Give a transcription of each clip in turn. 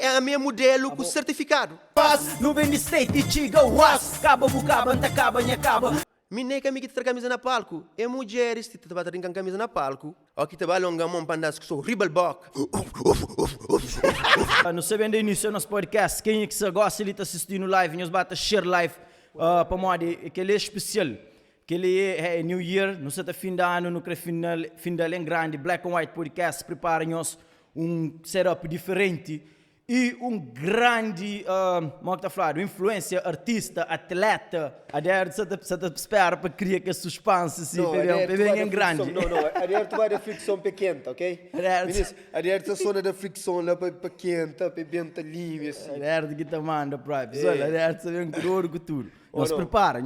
é a minha modelo com certificado. No vem de state e chiga was. Caba bucaba, anta caba, nha caba. Minha que amiga te camisa na palco. É mulheres que te batem com camisa na palco. Ou que te vai longa mão para andar com o Ribelbock. Não sabendo início nosso podcast. Quem é que se gosta de assistir no live, nos bata share live para modo que ele é especial. Que ele é New Year, no certo fim de ano, no fim de ano grande, Black and White Podcast, prepara-nos setup diferente e grande, influência, artista, atleta, você espera para criar que suspense, assim, bem grande. Não, adiante vai da fricção pequena, ok? Adiante só da fricção lá para quente, para bem livre, assim. Adiante que te manda, adiante vem com tudo. Nós prepara.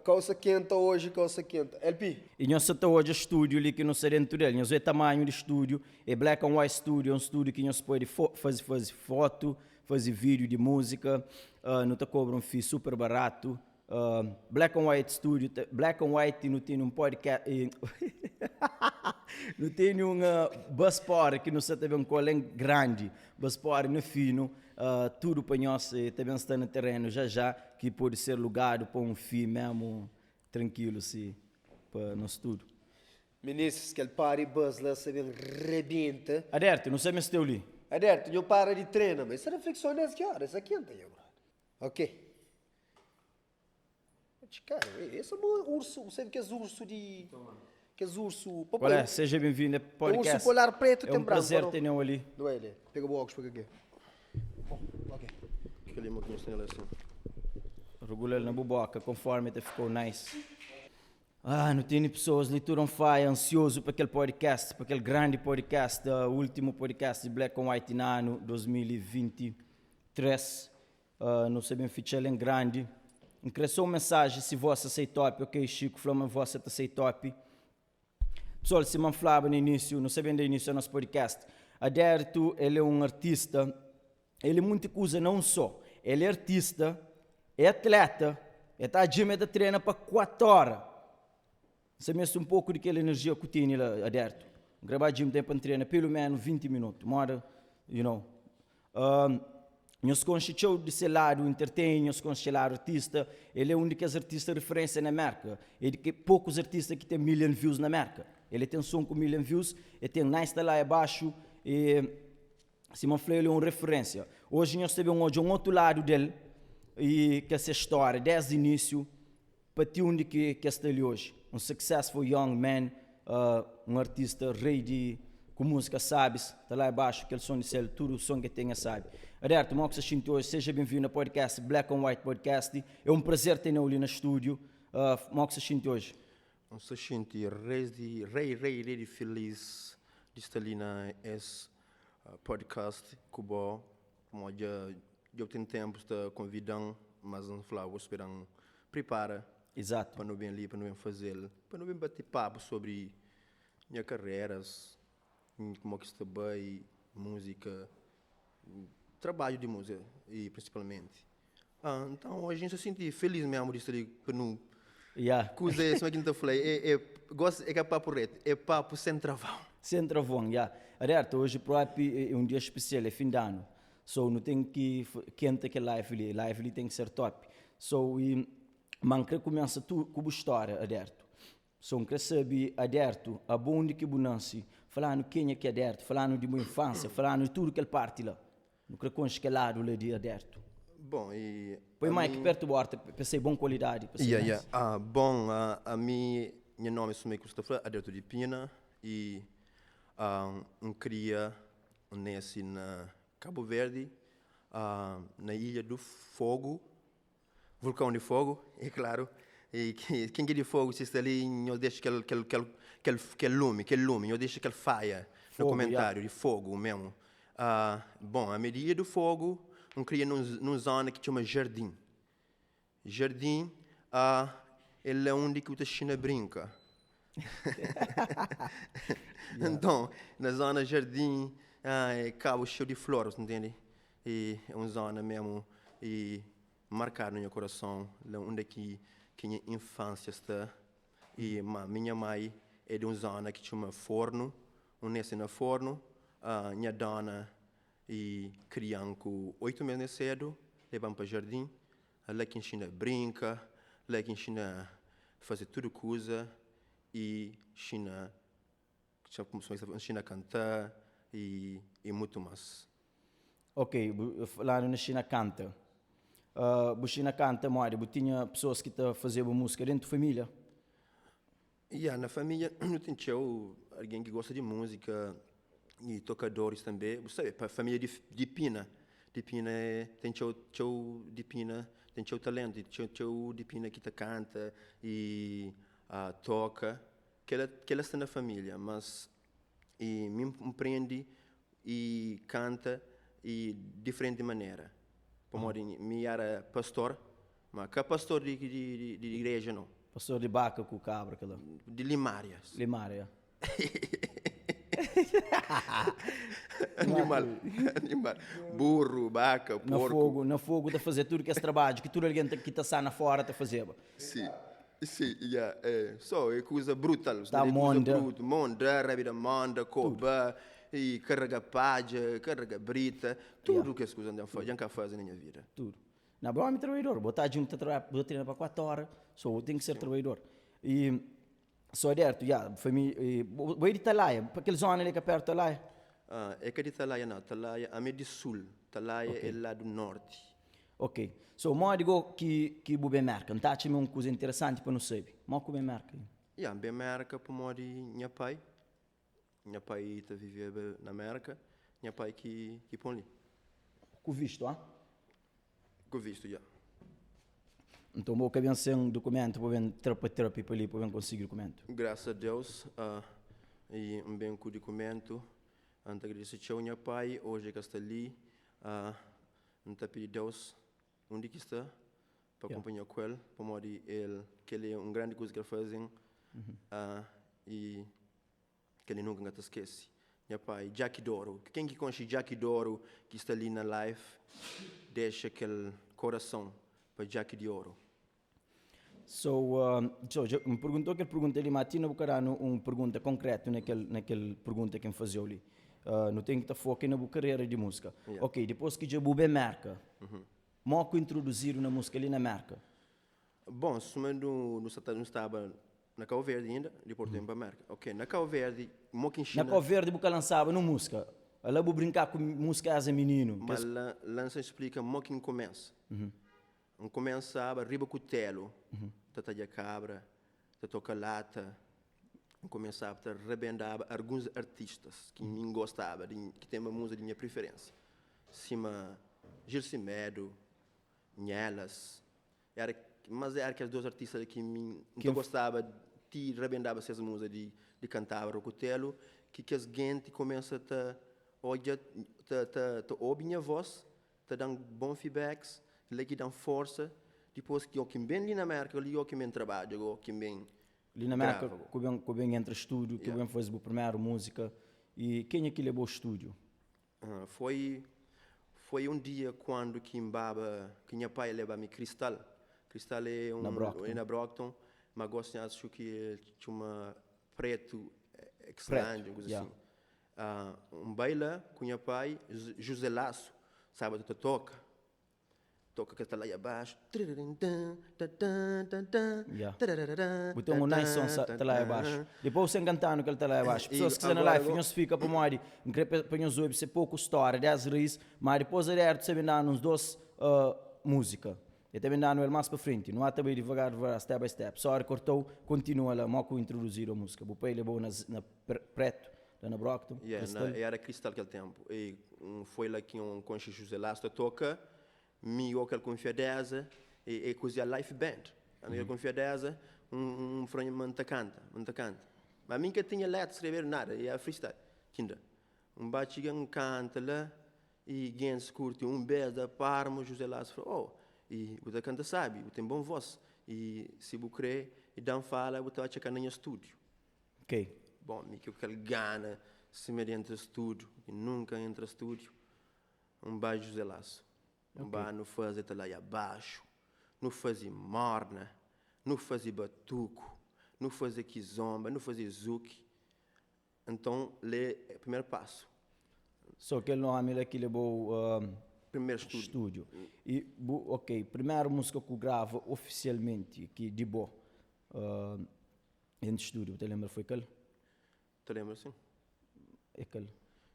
Calça quente hoje, calça quente. LP? E nós estamos hoje no estúdio ali que não sei dentro dele. Nós é tamanho de estúdio, é Black and White Studio, um estúdio que nós pode fazer foto, fazer vídeo de música, não te cobra fee super barato. Black and White Studio, Black and White não tem podcast, não tem busport que não se teve colen grande, busport no fino. Tudo para nós também está no terreno já que pode ser alugado para fee mesmo tranquilo assim para nós tudo. Ministros, que ele pare bus lá, se bem rebenta. Aderto, não sei se estou ali. Aderto, eu paro de treino, mas essa reflexão é que horas? Aqui não tem, ok. Cara, esse é um urso, você que é urso de... Que é urso... Olha, seja bem-vindo ao podcast. Urso polar preto tem branco. É um prazer ter ele ali. Não é ele. Pega o óculos, pega aqui. Ok. Fica ali, meu, que não tem assim. Regula ele na buboca, conforme até ficou nice. Não tem pessoas ali, tudo ansioso para aquele podcast, para aquele grande podcast, o último podcast de Black and White no ano 2023. Não sei bem, fichar em grande. Cresceu uma mensagem se você aceitou, ok, Chico, falou você aceitou. Pessoal, se me falava no início, não sei bem do início do nosso podcast, Aderto, ele é um artista, ele é muita coisa, não só. Ele é artista, é atleta, ele está a gym, ele treina para 4 horas. Você mexe um pouco daquela energia que tem lá, Aderto. Gravar gym tem para treinar pelo menos 20 minutos, more, you know. Nós conhecemos desse lado entertain, nós conhecemos lado artista, ele é um dos artistas de referência na América. Ele tem poucos artistas que têm 1.000.000 views na América. Ele tem som com 1.000.000 views, ele tem Nice lá abaixo, e Simon Fleury é uma referência. Hoje nós temos um outro lado dele, e que essa história, desde o início, para ti onde que está ali hoje. Um successful young man, um artista rei de... com música, sabes, está lá abaixo, aquele som de céu, tudo o som que tenha, sabe. Aderto, mal que você sinta hoje, seja bem-vindo ao podcast Black and White Podcast. É um prazer ter ali no estúdio. Mal que você sinta hoje. Eu se sinto rei feliz de estar ali na podcast Cuba. Como eu tenho tempo de convidar, mas não falar, esperando prepara. Exato. Para não vir ali, para não vir fazer, para não vir bater papo sobre minhas carreiras, como que está bem, música, trabalho de música, e principalmente. Então, hoje a gente se sente feliz mesmo de estar ali, para não... Coisa é, como é que eu falei, é papo reto, é papo sem travão. Sem travão, Aderto, hoje próprio é um dia especial, é fim de ano. So, não tem que quente que live ali tem que ser top. So, manca começa tudo com a história, Aderto. So, quer saber, Aderto, a bom de que bonança, falando quem é que é Aderto, falando de minha infância, falando de tudo que ele parte lá. Não quero conskelado lá de Aderto. Bom, e... Põe mais que perto do ar, pensei bom qualidade. Bom, a meu nome é Christopher Aderto de Pina, e cria nesse na Cabo Verde, na Ilha do Fogo, vulcão de fogo, é claro. E quem é de fogo, se está ali, eu deixo que lume, eu deixo que ele faia no comentário, de fogo mesmo. Bom, a medida do fogo, cria numa zona que chama Jardim. Jardim, ele é onde que o China brinca. Então, na zona Jardim, é cabo cheio de flores, entende? E é uma zona mesmo marcada no meu coração, onde que minha infância está. E minha mãe é de uma zona que chama Forno, onde é no Forno, minha dona E criam com 8 meses cedo, levam para o jardim, lá que ensina brinca, lá que ensina fazer tudo coisa e ensina a cantar e muito mais. Ok, lá na China canta. A China canta, Mário, tinha pessoas que faziam música dentro da família. E na família não tem alguém que gosta de música e tocadores também. Você sabe, para a família de Pina. De Pina tem de Pina, tem talento, de Pina que canta e toca. Que ela está na família, mas e me empreende e canta e diferente maneira. Como me era pastor, mas que pastor de igreja não. Pastor de Baca com cabra, aquela. De Limárias. Limária. Animal. Burro, vaca, porco. Na fogo de fazer tudo que é esse trabalho, que tudo alguém que está na fora te fazer. Sim, yeah, só é coisa brutal. Tá monda. Monda, rabida monda, coba, e carrega págia, carrega brita, tudo que as coisas andam fazendo, já fazem na minha vida. Tudo. Na boa, é trabalhador. Botar junto vou treinar para 4 horas, só eu tenho que ser trabalhador. E só certo, já, família, vou ir de Talaia, para aquele zona ali que é perto de Talaia. É que de Talaia não, Talaia é meio de sul, Talaia é lá do norte. Ok, so mo digo que bem merca, tá? Tinha uma coisa interessante para não saber. Mo que bem merca. Yeah, bem merca para mori minha pai tá vivendo na América, minha pai que põe ali. Com visto, ah? Com visto, já. Então vou caber ser um documento para ver terapia para ali para ver conseguir documento. Graças a Deus, e um bem com documento. Antes agradecer ao meu pai, hoje que está ali, não está pedindo Deus onde que está para acompanhar com ele, para mostrar ele que ele é um grande coisa que ele faz e que ele nunca te esquece. Meu pai, Jackie Doro, quem que conhece Jackie Doro que está ali na live, deixa aquele coração para Jackie de Ouro. Me perguntou que ele pergunta ali, Matina, vou querer uma pergunta concreta naquele pergunta que ele fazia ali. Não tem que estar foco na carreira de música. Yeah. Ok, depois que já bube marca, mo que introduzir na música ali na marca? Bom, se não estava na Cabo Verde ainda, depois tempo para América. Ok, na Cabo Verde, mo que ensina... Na Cabo Verde, você lançava no música. Ela vou brincar com música as menino. Mas lança explica mo que começa. Começava riba com o telo, de cabra, toca lata, começava a arrebentar alguns artistas que me gostavam, que tem uma música de minha preferência. Cima Gilson Medo, Nhelas, mas era aqueles dois artistas que me gostava de arrebentar essas músicas de cantar o cutelo, que as gente começa a ouvir minha voz, a dar bons feedbacks, que dão força, depois que eu que bem ali na América, eu que bem trabalho, eu que bem ali na América, que bem entra estúdio, que bem faz a primeira música, e quem é que levou o estúdio? Foi dia quando que minha pai levava-me Cristal é na Brockton, mas gosto acho que tinha uma preto excelente, assim. Baila com meu pai, José Laço, sábado toca que está lá abaixo. Então o nice som está lá abaixo. Depois você cantando que ele está lá abaixo. Pessoas que estão na live, não se fica para morrer. Não quer para nós ouvir se pouco história, 10 reis, mas depois ele é de dar uns dois música. E também dá ele mais para frente. Não há também devagar, step by step. Só cortou, continua lá, mal com introduzir a música. O pai levou na preto. Na Brockton. Era Cristal aquele tempo. E foi lá que conheci José Laço toca, me aquela confiança e coisa live band. A minha confiança, franho manta canta. Mas a mim que tinha letra escrever nada, é freestyle. Kinda. Bate canta lá e Gens curte beijo da Parmo, José Laço falou, e você canta sabe, você tem bom voz. E se você crê e dá fala, você vai checar no estúdio. Ok. Bom, que aquele gana se me entra estúdio, e nunca entra estúdio, beijo José Laço. Não faz até lá abaixo, não faz morna, não faz batuco, não faz kizomba, não faz zuki. Então, é o primeiro passo. Só que ele não há aqui levou Primeiro estúdio. estúdio. E, ok, primeira música que eu gravo oficialmente, que de boa, em estúdio, te lembra foi aquele? Te lembra assim? É aquele.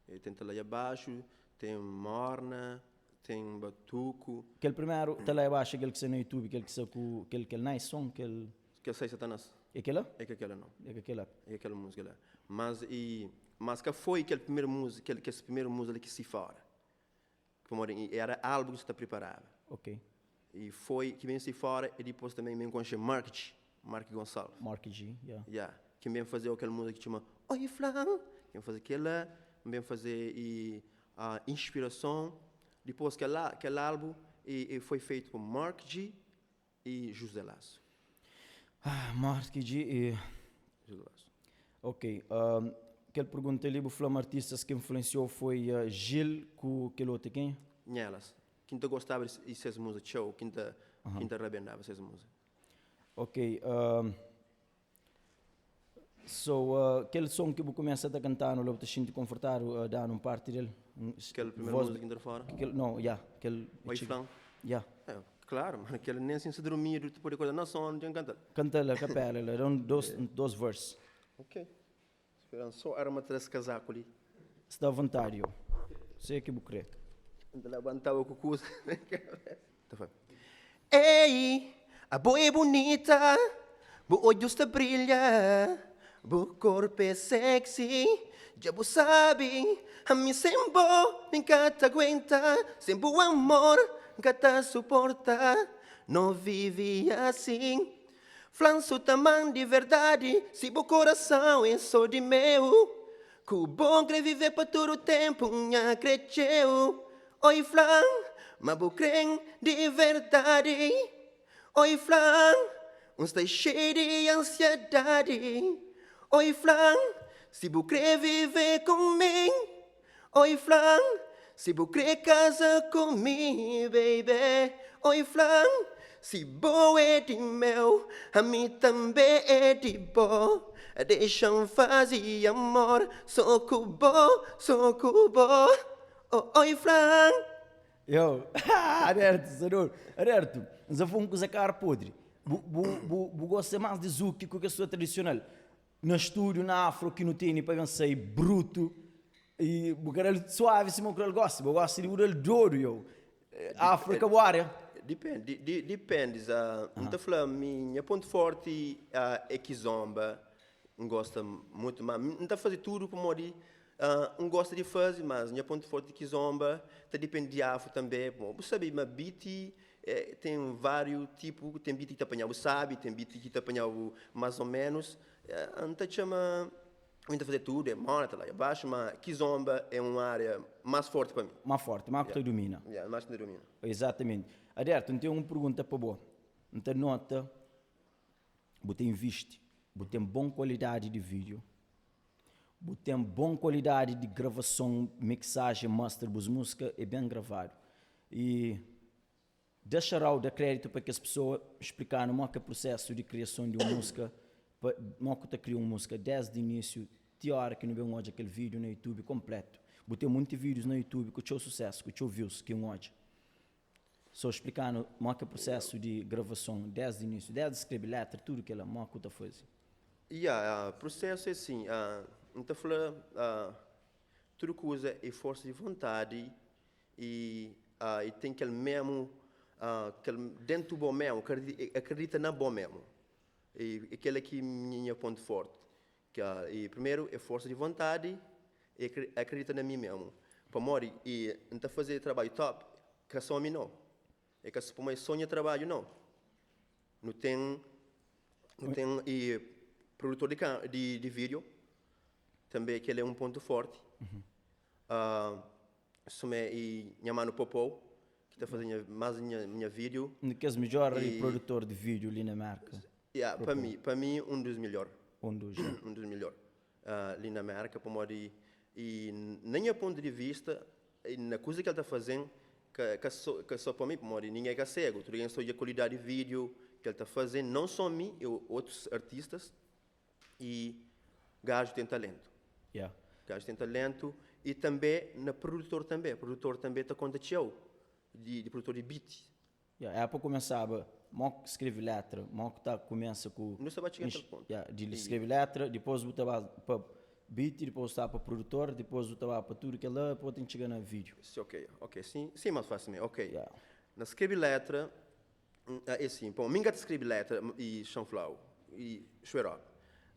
E tem lá abaixo, tem Morna, tem Batuco, Aquele primeiro, tá lá abaixo, aquele que saiu no YouTube, aquele que saiu com aquele nice song, aquele... que eu sei Satanás. É aquele lá? É que aquela não. É aquele lá. É aquela música lá. Mas que foi aquele primeiro música, esse primeiro música que se fora. Era algo que se preparava. Ok. E foi que vem se fora e depois também me encontrei Mark Gonçalves. Mark G, yeah. Yeah. Que vem fazer aquela música que chama Oi Flan. Que vem fazer aquela, vem fazer a inspiração. Depois aquele álbum e foi feito por Mark G e José Lasso. Mark G e... José Lasso. Ok. Aquele pergunta ali, o Flama Artistas que influenciou foi Gil com aquele outro quem? Nelas. Quem gostava dessas músicas, show. Quem arrebentava essas músicas. Ok. Aquele som que você começa a cantar, não te sinto confortável a dar parte dele? Aquela primeira música que entra fora? Não, yeah. Aquele... Oi Flan. Yeah. É, claro, mas aquele nem assim se dormia, depois de coisa, não só não tinha que cantar. Canta-lhe a capela, eram dois versos. Ok. Esperando só era uma três casaco ali. Se dá vontade, eu. Sei que vou crer. Ainda levantava o cucu. Ei, a boa é bonita, o olho está brilha, o corpo é sexy, já você sabe, a mim sem bom, nunca te aguenta, sem bom amor, nunca te suporta, não vive assim. Flanço tamanho de verdade, se o coração é só de meu, que o bom quer viver para todo o tempo, nha cresceu. Oi flan, mas vou crer de verdade. Oi flan, está cheio de ansiedade. Oi flan, se vou querer viver comigo. Oi flan, se vou querer casar comigo, baby. Oi flan, se boa é de meu, a mim também é de boa. Deixam fazer amor, sou cubo. Oi flan. Eu, alerta, senhor, alerta. Nós vamos usar cara podre. Gosto mais de Zuki que a sua tradicional. No estúdio, na afro, que não tem para pensar bruto. E o cara suave, se o cara gosta. Eu gosto de o douro, eu. Afro, que é área. Depende. Então, falando, minha ponto forte é Kizomba. Não gosta muito, mas não está fazendo tudo para morrer. Não gosta de fazer, mas minha ponto forte é Kizomba. Depende de afro também. Bom, você sabe, mas beat tem vários tipos. Tem beat que te apanhava, sabe? Tem beat que te apanhava mais ou menos. Não te chama... Não fazer tudo, é morta lá abaixo, mas Kizomba é uma área mais forte para mim. Mais forte, mais que tu domina. Mais que tu domina. Exatamente. Aderto, não tenho uma pergunta para boa. Não tem nota, você investe, você tem boa qualidade de vídeo, você tem boa qualidade de gravação, mixagem, master, das músicas, é bem gravado. E deixar dar crédito para que as pessoas explicaram como é que é o processo de criação de uma música, como é que você cria uma música desde o início, até a hora que não vê hoje aquele vídeo no YouTube completo. Você tem muitos vídeos no YouTube que tinham sucesso, que tinham views, que hoje. Só explicando como é que é o processo de gravação desde o início, desde escrever letra, tudo que ela está fazendo. O processo é assim, então falando, tudo que usa é força de vontade e tem aquele mesmo, dentro do bom mesmo, acredita na bom mesmo. E aquele aqui é minha ponto forte. E primeiro é força de vontade e acredita na mim mesmo. Para morrer e então fazer trabalho top, que só a mim não. É que se para mim sonha trabalho não. Não tem e produtor de vídeo também que ele é um ponto forte. E minha mano Popó que está fazendo mais minha vídeo. Que é o melhor produtor de vídeo ali na marca. Para mim um dos melhores. Um dos melhores ali na marca para morrer e nem a ponto de vista na coisa que ele está fazendo que só para mim para morrer ninguém é cego. Tudo isso é a qualidade de vídeo que ele está fazendo, não só mim, outros artistas e gajo tem talento. Yeah. Gajo tem talento E também na produtor também está conta de produtor de beat. Yeah, é para começar, mock escreve letra, mock tá começa com Não estava chegando ao ponto. yeah, de escreve letra, depois você vai para beat, depois está para produtor, depois você vai para tudo que lá, depois tem que chegar no vídeo. Sim, ok, sim, mais facilmente, ok. Yeah. Na escreve letra, é assim, bom, mim gata escreve letra e chanflau, e xerop.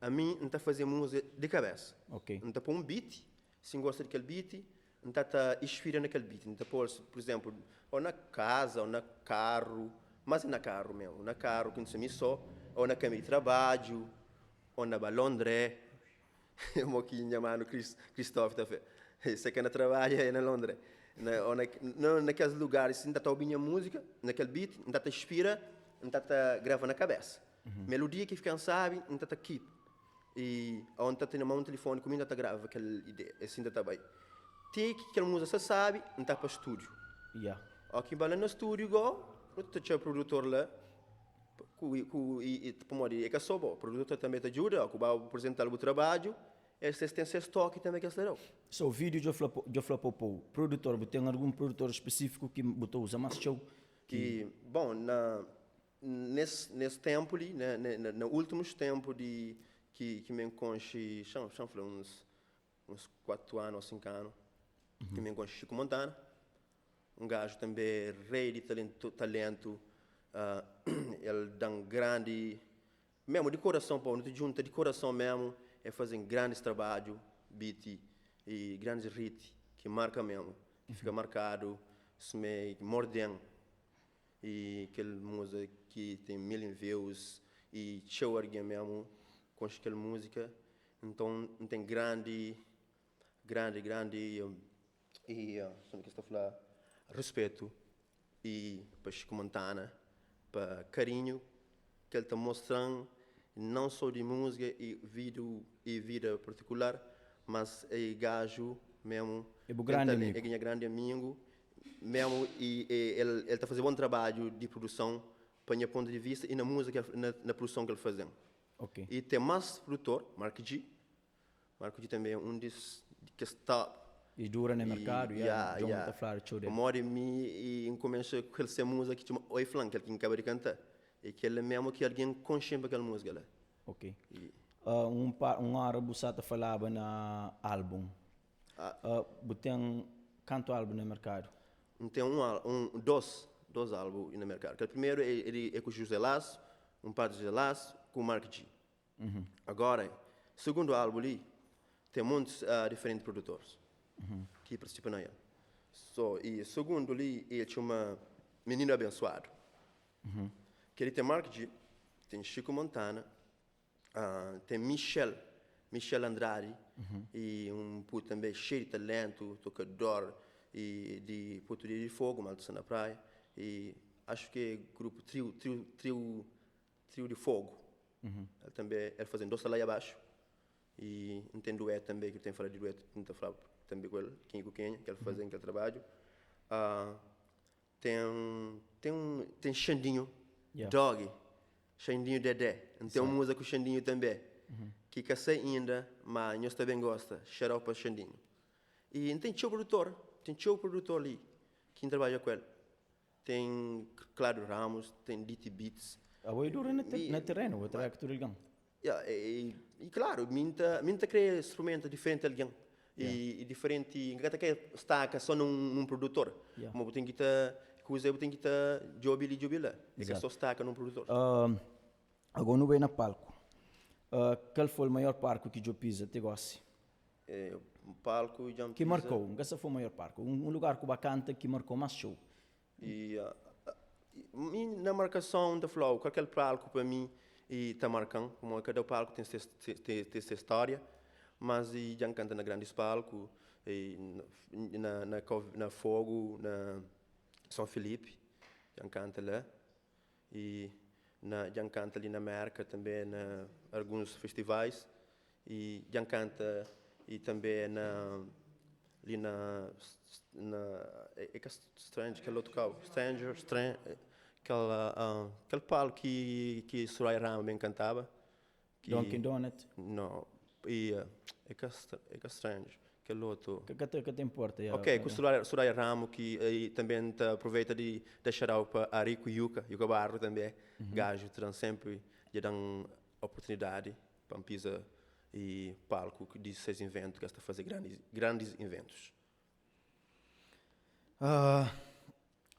A mim, não está fazer música de cabeça. Ok. Não está pôr um beat, se gosta daquele beat, não está inspirando naquele beat. Não está pôr, por exemplo, ou na casa, ou na carro, mas na carro mesmo, na carro, que não se me só, ou na cama de trabalho, ou na balondré. Um pouquinho, minha mano, Cristóvão, tá vendo? Você que não trabalha é na Londres. Ou naqueles lugares, se não está ouvindo a música, naquele beat, não está inspira, não está grava na cabeça. Melodia que fica sabe, não está keep. E onde está tendo um telefone comigo, não está grava aquela ideia, assim está bem. Tem que aquela música você sabe, não está para estúdio. Yeah. Aqui bala no estúdio, você tinha produtor lá, e que é só bom, o produtor também te ajuda, que vai apresentar o trabalho, esses têm seu estoque também que é serão. So, o vídeo de flopou, produtor, você tem algum produtor específico que você usa mais show? Que, bom, nesse tempo ali, no últimos tempos de que me encontrei, uns 4 anos ou 5 anos, que me encontrei Chico Montana, um gajo também rei de talento, ele dá um grande, mesmo de coração, pô, não te junta de coração mesmo, é fazer grandes trabalhos, beat e grandes hits, que marca mesmo, que fica marcado, se me mordem, e aquele música que tem 1000 views, e show alguém mesmo, com aquela música, então tem grande, como que estou a falar, respeito, e para Chico Montana, para carinho que ele está mostrando, não só de música e vida particular, mas é gajo mesmo, É um grande amigo. É grande amigo, mesmo, e ele está fazendo bom trabalho de produção, para minha ponto de vista, e na música, na produção que ele faz. Ok. E tem mais produtor, Mark G. Mark G também é um dos que está E dura no mercado, John está falando show dele. Como hora e começa com essa música que chama Oi Flan, que ele acaba de cantar. E que ele mesmo que alguém consciente aquela música lá. Ok. Um árabe você falava na álbum. Tem quanto álbum no mercado? Tem dois álbuns no mercado. O primeiro é com o José Lasso, um par de José Lasso, com o Mark G. Agora, segundo álbum ali, tem muitos diferentes produtores que participam nele. E segundo ali, ele chama Menino Abençoado. Que ele tem Mark G, tem Chico Montana, tem Michel Andrade, e um puto também cheio de talento, tocador, e de puto de fogo, malta na praia, e acho que é grupo trio de fogo. Ele também fazendo doce lá abaixo, e tem dueto também, que tem falado de dueto, não está falando também com ele, que ele faz aquele trabalho. Tem Xandinho, Dog, Xandinho Dedé, tem uma música com Xandinho também, que sei ainda, mas nós também gosta, xaropa para Xandinho. E tem tio produtor ali, que trabalha com ele. Tem Cláudio Ramos, tem DT Beats. Agora dura no terreno, vou trazer tudo ligado. E claro, minta cria instrumentos diferentes alguém. E diferente, não que está só num produtor. Mas tem que estar job lá. Isso só está num produtor. Agora não vem na palco. Qual foi o maior palco que eu pisa, te gosta? Um palco já que marcou, esse foi o maior palco. Um lugar que bacana que marcou mais show. E na marcação da Flow, qualquer palco para mim está marcando, como cada palco tem essa história, mas já canta na grandes palcos, na Fogo, na São Felipe, já canta lá, e já canta ali na América também, na alguns festivais, e já canta e também ali é que é Strange, aquele outro carro, Strange, aquele palco que Soraya Rama bem cantava. Dunkin' Donut? Não, e é que é Strange, aquele outro. Que te importa? Ok, com o Soraya Ramo, que aí também aproveita de deixar para Arico e Yuka Barro também, gajo, terão sempre de dar oportunidade para um pisa e palco de seus eventos, que está a fazer grandes eventos.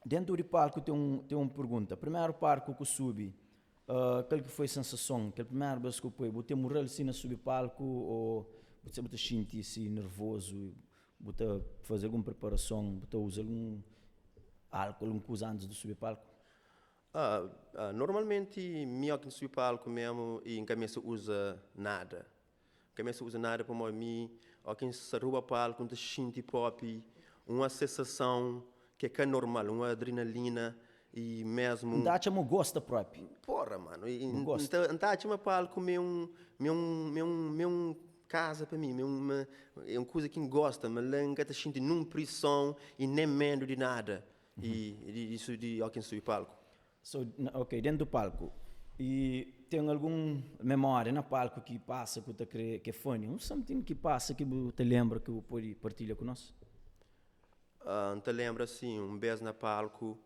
Dentro do palco tem uma pergunta. Primeiro palco que subi, aquele que foi sensação, aquele primeiro vez que foi, você morreu assim na subir palco ou você sentir assim nervoso, você fazer alguma preparação, você usa algum álcool, alguma coisa antes de subir palco? Normalmente, minha que subir palco mesmo e em cabeça usa nada. Cabeça usa nada para mim, ou quem se rouba palco, não sente pop, uma sensação que é normal, uma adrenalina e mesmo. Não acha que gosta próprio? Porra, mano. Não acha que palco meu casa para mim, é uma coisa que gosta, mas nunca te sente numa pressão e nem medo de nada. E isso de alguém subir palco. Ok, dentro do palco. E tem alguma memória no palco que passa que você crê que é funny? Something que passa que você lembra que você pode partilhar conosco? Te lembra assim, beijo na palco,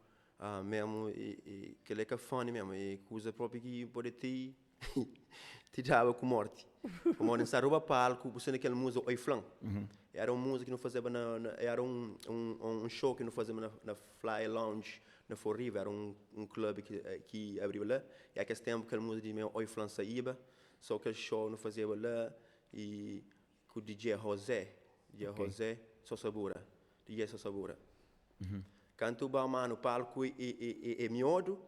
mesmo, que ele é funny mesmo, e coisa própria que pode te dava com morte. Como nessa roupa palco, você naquele música Oi Flan. Era uma música que não fazia era um show que não fazia na Fly Lounge, na For River, era um clube que abriu lá. E aquele tempo, aquela música de meu Oi Flan saíba, só aquele show não fazia lá, e com o DJ José, só sabura. DJ só sabura. Quando o mano palco e miúdo,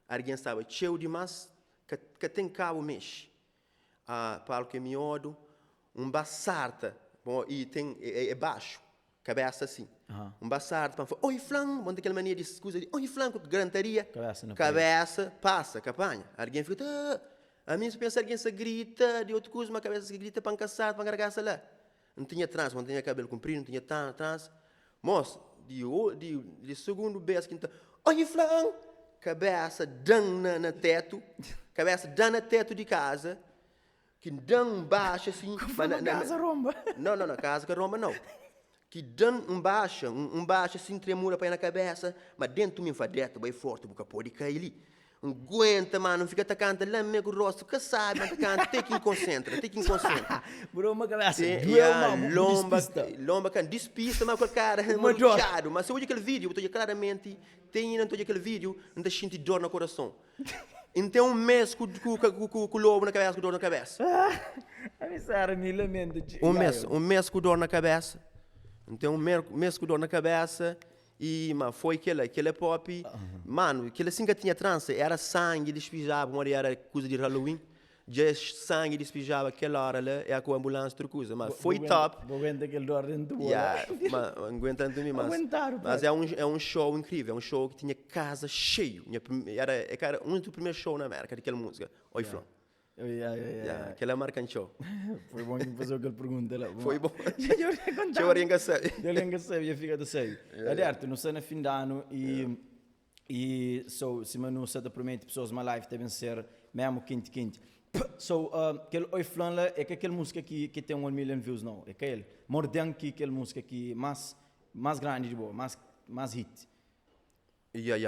alguém estava cheio demais, que tem cabo mexe. Palco é miúdo, baçarta, e tem é baixo, cabeça assim. Baçarta, oi flan, monta aquela mania de escusa de oi flan, com garantaria, cabeça passa, capanha. Alguém fica, a mim se pensa alguém se grita, de outra coisa, uma cabeça se grita para encaçar, para gargaça lá. Não tinha trans, não tinha cabelo comprido, não tinha trans. Moço, de segundo vez que então, oi flan, cabeça dando na teto, cabeça dando na teto de casa, que dão baixa assim. Mas casa romba. Não, casa que romba não. Que dão baixa assim, tremura para ir na cabeça, mas dentro me fadeto, bem forte, boca pode cair ali. Aguenta, mano, não fica atacando lá mesmo o rosto, que sabe, atacando, tem que concentra. Bro, uma cabeça, lomba, despista, mas com o cara, maluchado. Mas se eu olho aquele vídeo, eu estou claramente, tem aquele vídeo, não te sente dor no coração. Então um mês com o lobo na cabeça, com dor na cabeça. Um mês com dor na cabeça. Então um mês com dor na cabeça. E foi aquele pop, mano, aquele assim que tinha trança, era sangue, despejava, era coisa de Halloween, já sangue despejava aquela hora lá, é com a ambulância, outra coisa, mas foi top. Aguenta aquele dor dentro do aguentando me, mas é um show incrível, é um show que tinha casa cheio, era um dos primeiros shows na América, daquela música, Oi Flon. Aquela marca em show. Foi bom fazer aquela pergunta lá. Foi bom. Eu eu fico do sei. Aliás, não sei no fim de ano e se não se te promete pessoas uma live devem ser mesmo quente. Aquele Oi Flan lá é aquela música que tem 1 million views não, é aquele. Mordem que aquela música que mais grande de boa, mais hit.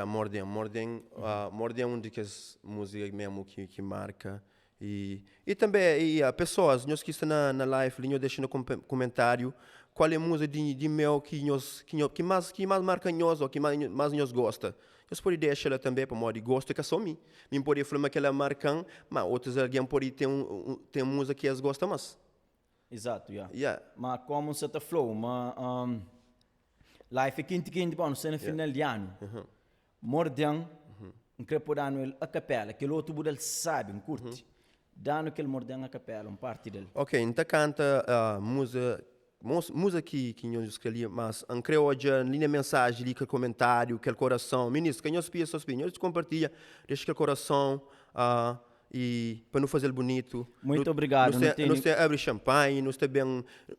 Mordem é uma das músicas mesmo que marca. E também, pessoas, nós que estão na live, nós deixam no comentário qual é a música de meu que mais marca nós ou que mais nós gosta. Nós podemos deixar também para modo de gosto que é só mim. Mim pode falar que ela marca, mas outros alguém pode ter tem música que eles gostam mais. Exato, Mas como você está falando, live é quente, bom, não no final de ano. Mordem, crepodano a capela, que o outro budel sabe, curte. Dando aquele mordendo a capela, parte dele. Ok, então canta música que nós escrevi, mas creio hoje a linha mensagem, aquele comentário, aquele coração. Ministro, que nós nós compartilha, deixa aquele coração e para não fazer bonito. Muito obrigado. Nós abre champanhe, nós também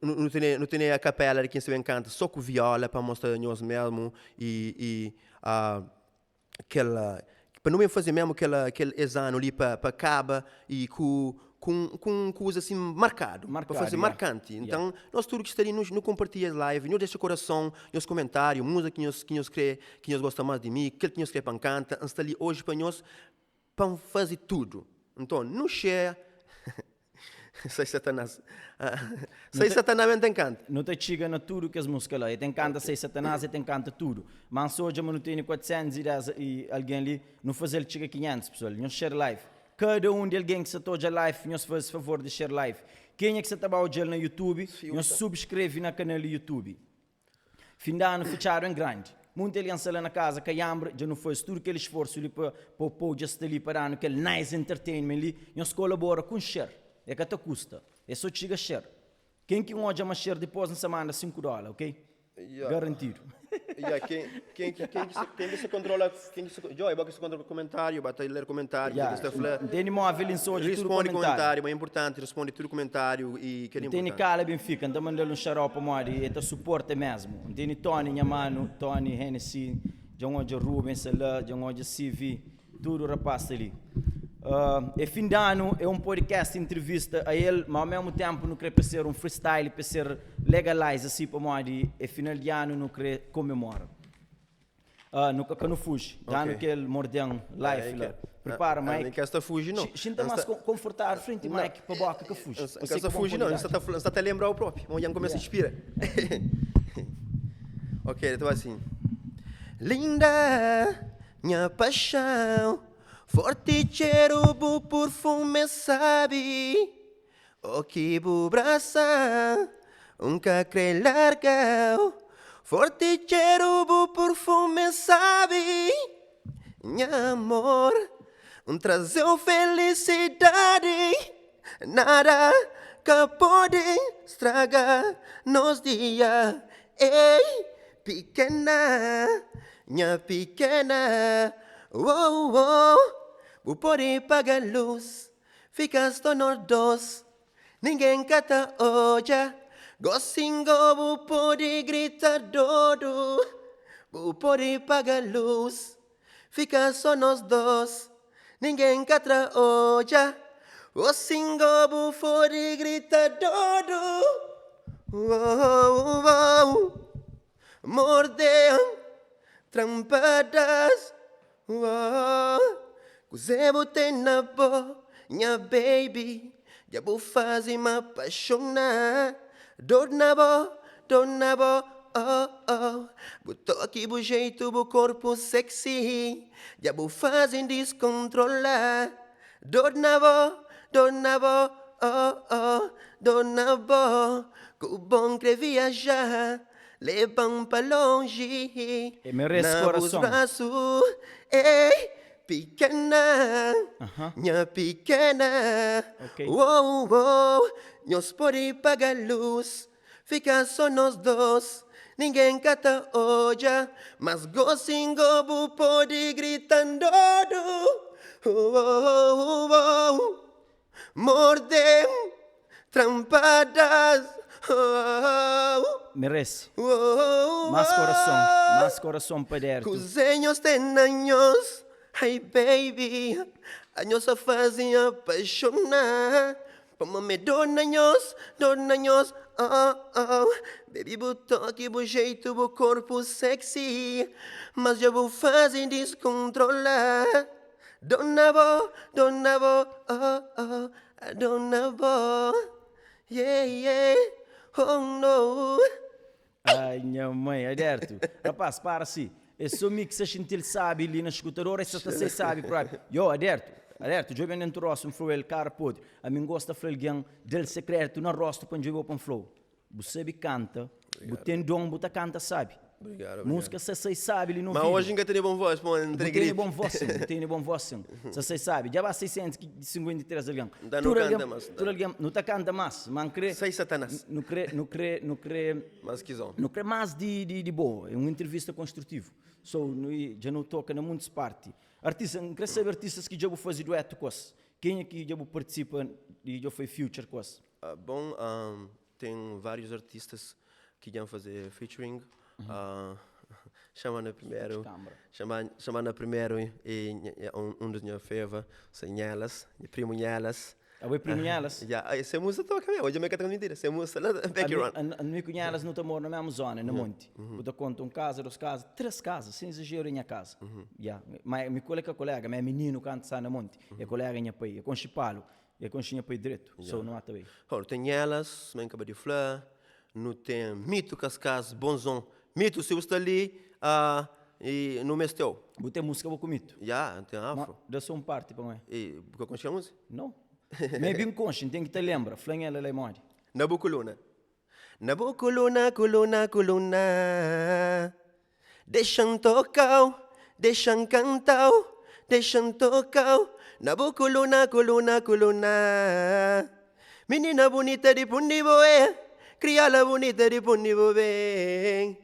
não tem a capela de quem se canta só com viola para mostrar nós mesmo e aquela para não fazer mesmo aquele exame ali para acaba e com com coisa assim marcado, para Marcado, fazer yeah. marcante. Então, nós tudo que está ali, nos compartilha live, nos deixa coração, nos comentários, música que nós crê, que nós gosta mais de mim, que nós crê para canta, nós está ali hoje para nós, para fazer tudo. Então, não share, sai Satanás, sai Satanás me encanta. Não te chega na tudo que as músicas lá. E tem canta sei Satanás e tem canta tudo. Mas hoje eu não tenho 410 e alguém ali não faz ele chega 500 pessoal. Não share live. Cada de alguém que se toja live, nós faz favor de share live. Quem é que se trabalha hoje no YouTube, nós subscreve na canal do YouTube. Fim de ano fecharam em grande. Muita aliança lá na casa, que já não faz tudo aquele esforço ali para o povo ali para ano, aquele nice entertainment ali, nós colabora com share. É que te custa. É só chega share. Quem que hoje ama share depois na semana $5, ok? Yeah. Garantido. Yeah, quem que se controla, Joy, que se controla comentário, bata ler comentário, Tem móvel em hoje tudo responde comentário. comentário, é importante, responde tudo comentário e que é Tem importante. cala Benfica, então mandando um xarope a moari, e suporte mesmo. Tem Tony, minha mano, Tony, Hennessy, já hoje Rubens, já hoje CV, tudo rapaz ali. E fim de ano é podcast, entrevista a ele, mas ao mesmo tempo não queria ser um freestyle, para ser legalize assim para moari, e final de ano não queria comemorar. Nunca não fuge, já no que ele mordeu live lá. Prepara, Mike. Não quer estar fugindo, não. Sinta mais confortável frente ao Mike para boca que fuge. Não quer estar fugindo, não. Você está a lembrar o próprio. Vamos já começa a inspirar. Ok, então assim. Linda, minha paixão, forte cheiro, bu perfume, sabe? O que bu braça, cacre largao, forte cheiro, bu perfume, sabe? Minha amor, trazer felicidade, nada que pode estragar nos dias. Ei, pequena, minha pequena, oh, oh, vou poder pagar luz, ficas só nós dois, ninguém cata hoje, gocinho, vou poder gritar dodo, vou poder pagar luz, ficas só nós dois, ninguém cata hoje, gocinho, vou poder gritar dodo, oh, oh, oh. Mordeu, trampadas, cozeu botei na boca, minha baby, já vou fazer me apaixonar, dor na boca, oh, oh, botou aqui o jeito, o corpo sexy, já vou fazer descontrolar, dor na boca, oh, oh, dor na boca, que bom que viajar. Levam para longe, E merece coração. Braços, ei, pequena, minha pequena, Okay. oh, oh, nós podemos pagar luz, fica só nós dois, ninguém cata hoje, mas gocinho pode gritando, oh, oh, oh, oh, mordem, trampadas, oh, Merece. oh, Mais coração para dentro. Cozinhos tem anos, ai baby, anos a fazem apaixonar. Como me años, oh, oh. Baby, botou aqui o jeito, o corpo sexy, mas eu vou fazer descontrolar. Dona Bo, oh, oh, Dona Bo, yeah, yeah, oh no. Ai, minha mãe, Aderto. Rapaz, para assim. Esse mix a gente sabe ali na escutadora, essa você sabe próprio. Yo, Aderto, eu venho dentro do rosto, um flow, ele cara pode. A mim gosta de falar del secreto na rosto para jogar para um flow. Você canta, você tem dom, você canta, sabe? Obrigado. Música você sabe ali no Mas vídeo. hoje ainda tem bom voz, pô, entre Tem bom voz, tem bom voz. Você sabe, já vai 653 ali. Ainda não canta mais. Não tá canta mais, mas crê. Sei Satanás. Não crê. Mas que são. Não crê mais de boa, é uma entrevista construtiva. Já não toca na muitas partes. Artista, não quer saber artistas que já vou fazer dueto com os. Quem é que já vou participar e já foi feature com os? Bom, tem vários artistas que já fazer featuring. Chamando primeiro, chamando primeiro e um dos minhas feva, Nhelas, meu primo Nhelas, Awe primo elas. Já, essa música toca mesmo. Hoje eu me canto mentira. Essa música lá background. A minha cunhada não está morando na mesma zona, no monte. Eu conto casa, 2 casas, 3 casas, sem exagero em minha casa. Mas meu colega, meu menino canta está no monte. É colega em pai, é com chipalo, é com chinha pai direito. Só não há também. Tem elas, me acaba de falar. Não tem mito cascas, bonzão. Mito se você está ali e no mês teu. Botei música vou comigo. Já, tem afro. Da sua parte para mim. E porque conhece a música? Não. Me bem consciente, tem que te lembrar. Flanha ela é morre. Nabu coluna. Nabu coluna, coluna, coluna. Deixam tocar, deixam cantar, deixam tocar. Nabu coluna, coluna, coluna. Menina bonita de Pundiboé, criala bonita de Pundiboé.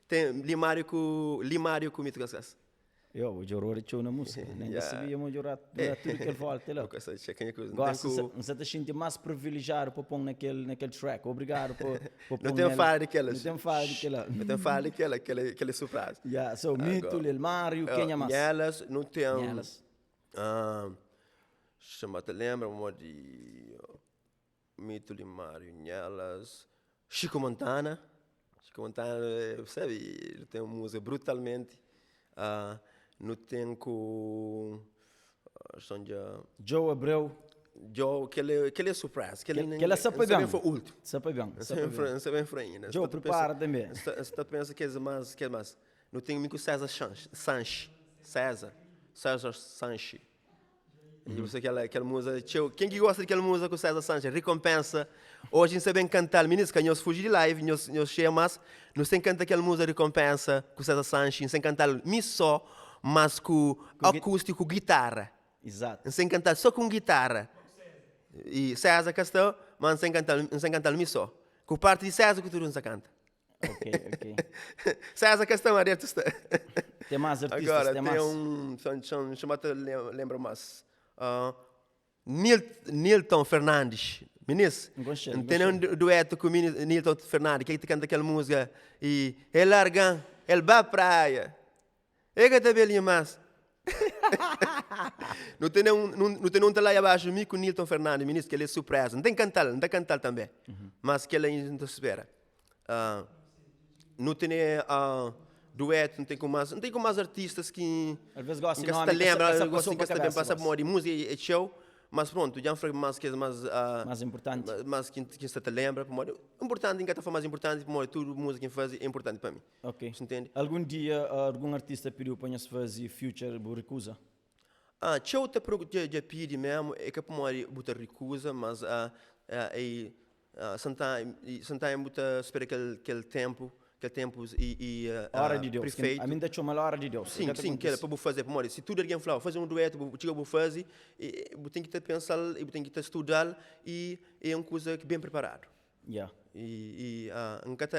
Tem limário com mito cascas. Eu vou jogar na música. Nem sabia eu jogar tudo que ele fala. Gosto não se te sente mais privilegiado para pôr naquele track. Obrigado por não tem fala daquelas. Não tem fala daquela. Não tem fala daquela, aquele surpresa. Yeah, so Mito, Lil Mário, quem é mais? Elas não tem. Elas. Chama-te, lembra de Mito, Lil Mário, elas. Chico Montana. Chico Montana, sabe, ele tem uma música brutalmente. Não tem com Joe Abreu. Joe, que ele é surpresa. Que ele é sapagão. Foi o último. Sapagão. Você vem frente. Joe, prepara também. Você pensa que é mais. Não tem muito César Sanches. César Sanches. E você aquela música. Quem que gosta daquela música com César Sanches? Recompensa. Hoje você vem cantar. Ministro, que nós fugimos de live, nós chegamos, nós tem canta aquela música Recompensa com César Sanches, sem cantar só, mas com acústico, guitarra. Exato. Sem cantar só com guitarra. E César Castelo, mas sem cantar só. Com parte de César que tu não canta. Ok. César Castelo, artista. Tem mais artistas, agora, tem mais. Chama-te, lembra mais. Nilton Fernandes. Ministro, tem um dueto com Nilton Fernandes, que canta aquela música. E ele larga, ele vai à praia. Ele que belinha mais. Não tem um lá abaixo, me com Nilton Fernandes, ministro, que ele é surpresa. Não tem que cantar também. Mas que ele ainda espera. Não tem dueto, não tem com mais artistas que. Às vezes gosta de nome. Gosta de passar por música e show. Mas pronto, já foi mais importante. Mas que você te lembra, importante, em cada forma mais importante, tudo música que faz é importante para mim. Ok. Você entende? Algum dia algum artista pediu para nós fazer future recusa? Eu te pedi mesmo, é que para mim botar recusa, mas sometimes espera aquele tempo e hora de Deus. perfeito. A mim deixou uma hora de Deus. Sim, que é para fazer. Se tudo alguém falar, fazer um dueto, eu vou fazer, eu tenho que pensar, eu tenho que estudar e é uma coisa que bem preparado. Yeah. E nunca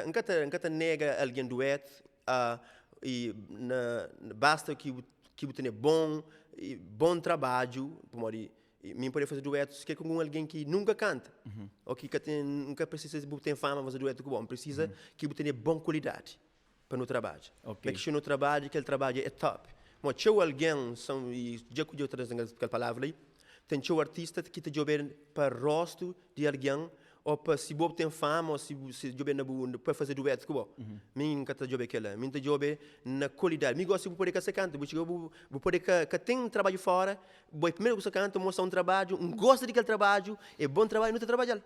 nega alguém dueto e basta que você tenha bom trabalho, mim pode fazer duetos que é com alguém que nunca canta, ou que nunca precisa de ter fama, fazer dueto com bom, precisa que tenha boa qualidade para no trabalho. Okay. Porque se no trabalho, aquele trabalho é top. Mas se alguém, e já que eu traduzo aquela palavra aí, tem um artista que te joga para o rosto de alguém, ou para se você tem fama, ou se joga para fazer dueto com você. Mim nunca te joga aquela, mim te joga na qualidade. Mim gosto de poder que você canta, vou poder que tem um trabalho fora, primeiro que você canta, mostra um trabalho, gosta daquele trabalho, é bom trabalho, não te trabalhar.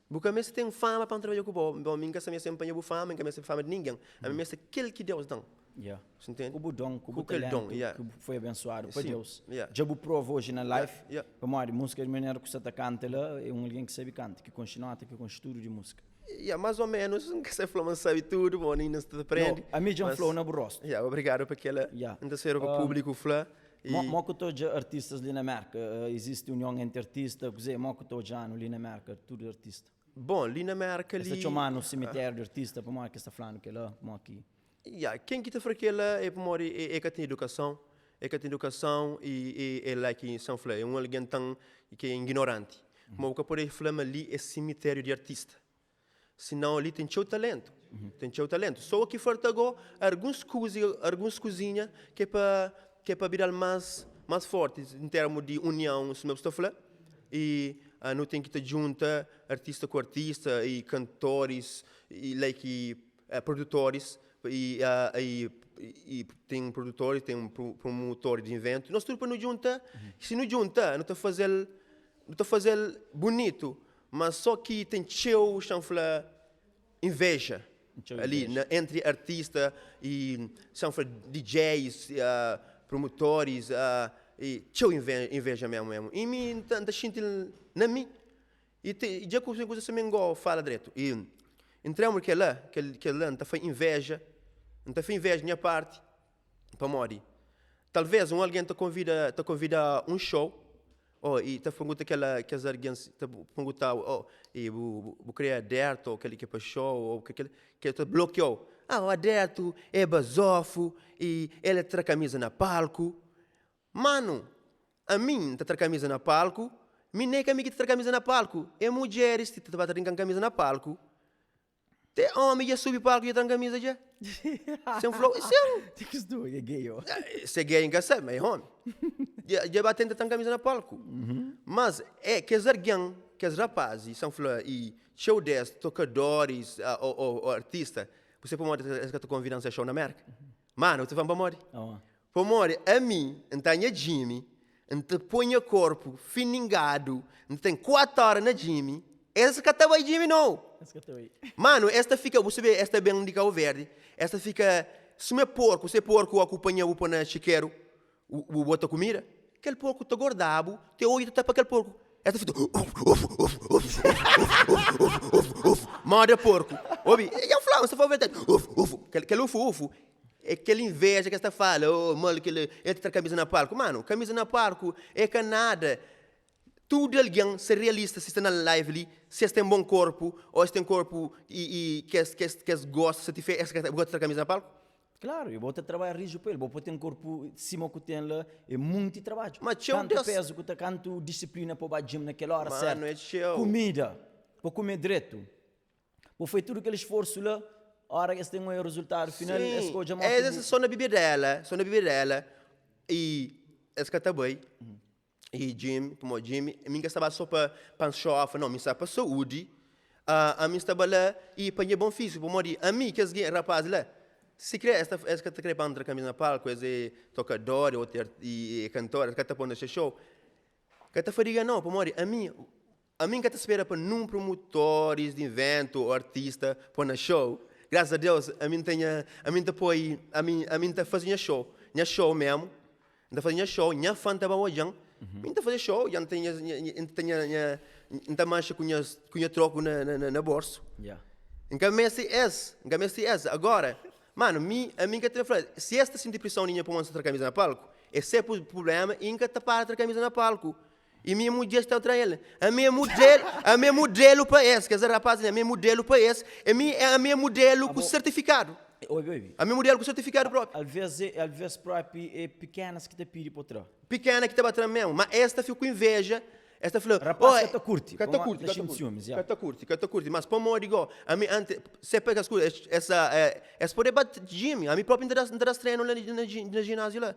Porque você tem fama para um trabalho com você. Bom, mim que você sempre tem fama, mim que você fama de ninguém. A mim é aquele que Deus dá. Yeah. Você entende? Com o dom, com o talento que foi abençoado por Deus. Já vou provar hoje na live, para a música de maneira que você canta lá, é alguém que sabe cantar, que continua aqui com estudo de música. Mais ou menos, que você falou, mas sabe tudo, bom, ainda se aprende. A mim já falou na brosto. Obrigado porque ela ainda serve para o público falar. Mo que todos artistas ali na América, existe união entre artistas, que mo que todos já ali na América, tudo artista. Bom, ali na América ali. Está chamando no cemitério de artista, para mo que está falando que lá, mo aqui. Quem que te fala que ela é para é que tem educação, e é lá que São Flá, é alguém tão que é ignorante. Mas o que pode falar ali é cemitério de artista. Senão ali tem seu talento. Só que falta agora algumas coisinhas que é para virar mais fortes em termos de união, se não estou falando. E não tem que te junta artista com artista e cantores e produtores e tem um produtor e tem um promotor de evento. Nós tudo para nos junta, se não junta, não está fazer bonito, mas só que tem cheio chanfla inveja ali entre artistas e chanfla DJs, promotores e cheio inveja mesmo. E mim tanta gente na mim e já coisa também go fala direto e entramos que lá não tá faz inveja minha parte para morrer. Talvez alguém te convida um show e te pergunta que alguém te pergunta e vou criar Aderto ou aquele que é para show ou que te bloqueou. O Aderto é basofo e ele traz camisa na palco. Mano, a mim traz camisa na palco, mim nem que a mim que traz camisa na palco. É mulheres que te batem com camisa na palco. Tem homem que sube palco e traz camisa já. Se um flow, Tem que se é gay, ó. Se é gay em casa, mas é homem. Já batendo traz camisa na palco. Mas que as alguém, que as rapazes, são flow e show desse, tocadores ou artista, você pode morrer que tu convidam a show na América. Mano, você vai para morrer. Para morrer, a mim, então a Jimmy, então põe o corpo finingado, tem 4 horas na Jimmy. Essa que estava aí, Jimmy, não. Mano, esta fica, você vê, esta é bem de Cabo Verde, esta fica, se não é porco, se é porco, acompanha o pão na chiqueiro, o bota comida, aquele porco está gordado, te olho para aquele porco. Esta fica, morde porco. Ouvi, e eu falo, você foi ver, aquele ufo, é aquele inveja que esta fala, mano, ele tem camisa na palco. Mano, camisa na palco é que nada. Tudo alguém ser realista se está na live ali, se tem um bom corpo, ou se tem um corpo e que gosta, se tiver gosta da camisa na palco. Claro, eu vou ter trabalho rijo para ele, vou ter um corpo cima que tem lá, é muito trabalho. Mas tanto peso, tanto disciplina para o gym naquela hora certa. Mano, é show. Comida, para comer direto. Vou fazer tudo aquele esforço lá, a hora que tem um resultado final, essa coisa é só na bebida dela, e essa que está bem. E como Jimmy, minha estava só para panchofa, não, minha estava para saúde, a minha estava lá e para bom físico, para morrer. A mim, que as rapazes lá, se quer esta que quer para camisa na palco, é tocador e cantor, que está pondo esse show, que está fariga não, para morrer. A mim que está espera para não promotores de evento ou artista para na show. Graças a Deus, a mim está fazendo show mesmo, está fazendo show, minha fã estava olhando. Então fazer show, já não tem mancha com a troco na bolsa. Então esse agora, mano, a mim que te falo, se esta sente pressão ninha para mostrar a camisa na palco, esse é o problema, e nunca te para a camisa na palco. E minha mulher está atrás dele. A minha modelo para esse, que essa rapaz, a minha modelo para esse, a minha modelo com certificado. A minha mulher com certificado próprio. Às vezes próprio é pequenas que te pedem para trás. Pequena que te bate mesmo, mas esta ficou com inveja. Esta falou, rapaz, que te curte. Que te curte. Mas para mim, digo, a mim antes, se pega as coisas, essa pode bater Jimmy, a mim próprio não dá treino na ginásio lá.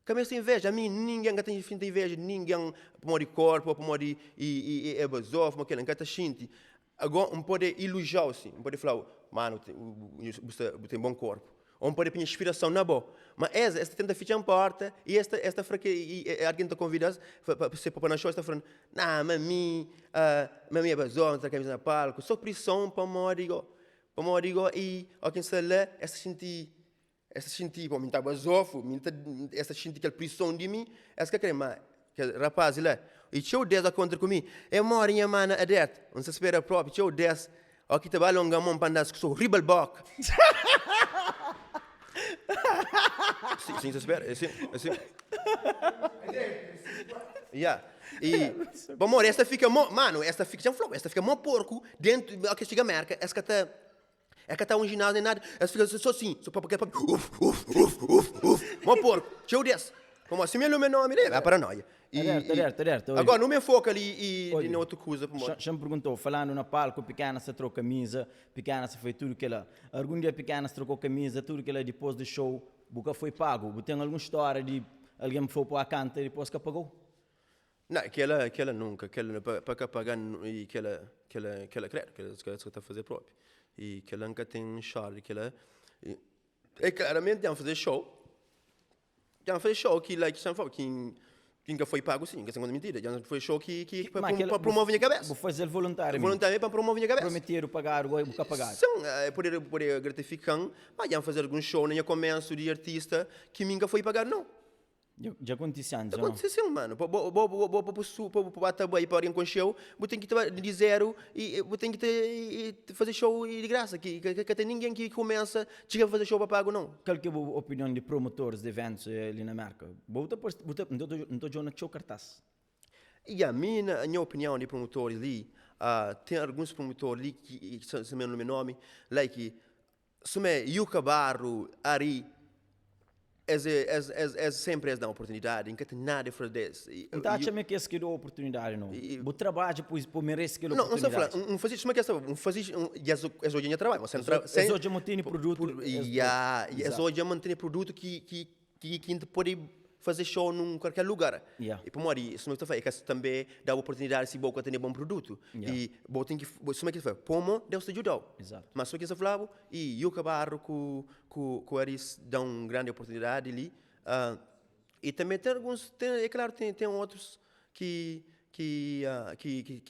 Que a minha inveja, a mim ninguém tem inveja, ninguém para de corpo, para de é basof, aquele que te sente. Agora, pode elogiar-se, pode falar, mano, você tem bom corpo. Ou pode ter inspiração na boa. Mas esta tenta fechar a porta e esta fraca, e alguém te convida para você para na show, está falando, não, mami é bazão, está camisa na palco, só pressão para morigo, e alguém está lá, esta senti, bom, me está bazofo, esta senti aquela pressão de mim, essa que crema, que rapaz lá, e tinha o 10 contra comigo, é morinha mana aderta, não se espera próprio, tinha o 10, aqui te vai longa mão para andar, sou ribelbock. Sim, se espera, assim. Yeah. E, bom, esta fica, mano, esta fica mó porco, dentro, que chega a merca, essa que tá um ginásio nem nada, essa fica só assim, só para mó porco, tchau desse. Como assim, meu nome é a paranoia. Certo. Agora, não me foca ali e na outra coisa. Já me perguntou, falando na palco, pequena se trocou camisa, pequena se foi tudo que ela. Algum dia pequena se trocou camisa, tudo que ela depois do show, nunca foi pago. Tem alguma história de alguém foi para a canta e depois que pagou? Não, aquela nunca, aquela para pagar e aquela credo, que ela está a fazer próprio. E aquela nunca tem charme, aquela é claramente já fazer show. Já fazer show que like sempre que nunca foi pago sim, que é mentira. Já foi show que para promover a cabeça. Vou fazer voluntário. Voluntariamente para promover a cabeça. Prometer o pagar, o nunca pagar. São poder gratificante, mas já fazer algum show nem começo de artista que nunca foi pagar não. Já aconteceu antes, não? Aconteceu, mano. Para trabalhar para alguém com show, você tem que ter de zero e você tem que fazer show de graça. Que tem ninguém que começa a fazer show para pago, não. Qual que é a opinião de promotores de eventos ali na América? Não estou na show cartaz. E a minha opinião de promotores ali, tem alguns promotores ali que são o meu nome, like, Yuka Barro, Ari, sempre dá oportunidade, não tem nada a fazer isso. Então, acha-me que esse que dá oportunidade, não? O trabalho, pois, merece que dá oportunidade. Não, não sei falar, fazer, é hoje em trabalho, mas é hoje mantém produto. É hoje mantém produto que pode fazer show num qualquer lugar. E para mim, isso não está fazendo, é que também dá oportunidade se você tem bom produto. E você tem que, isso é que faz, como Deus te ajudou. Exato. Mas só que você falava, e eu acabaram com Aris dá uma grande oportunidade ali. E também tem alguns, é claro, tem outros que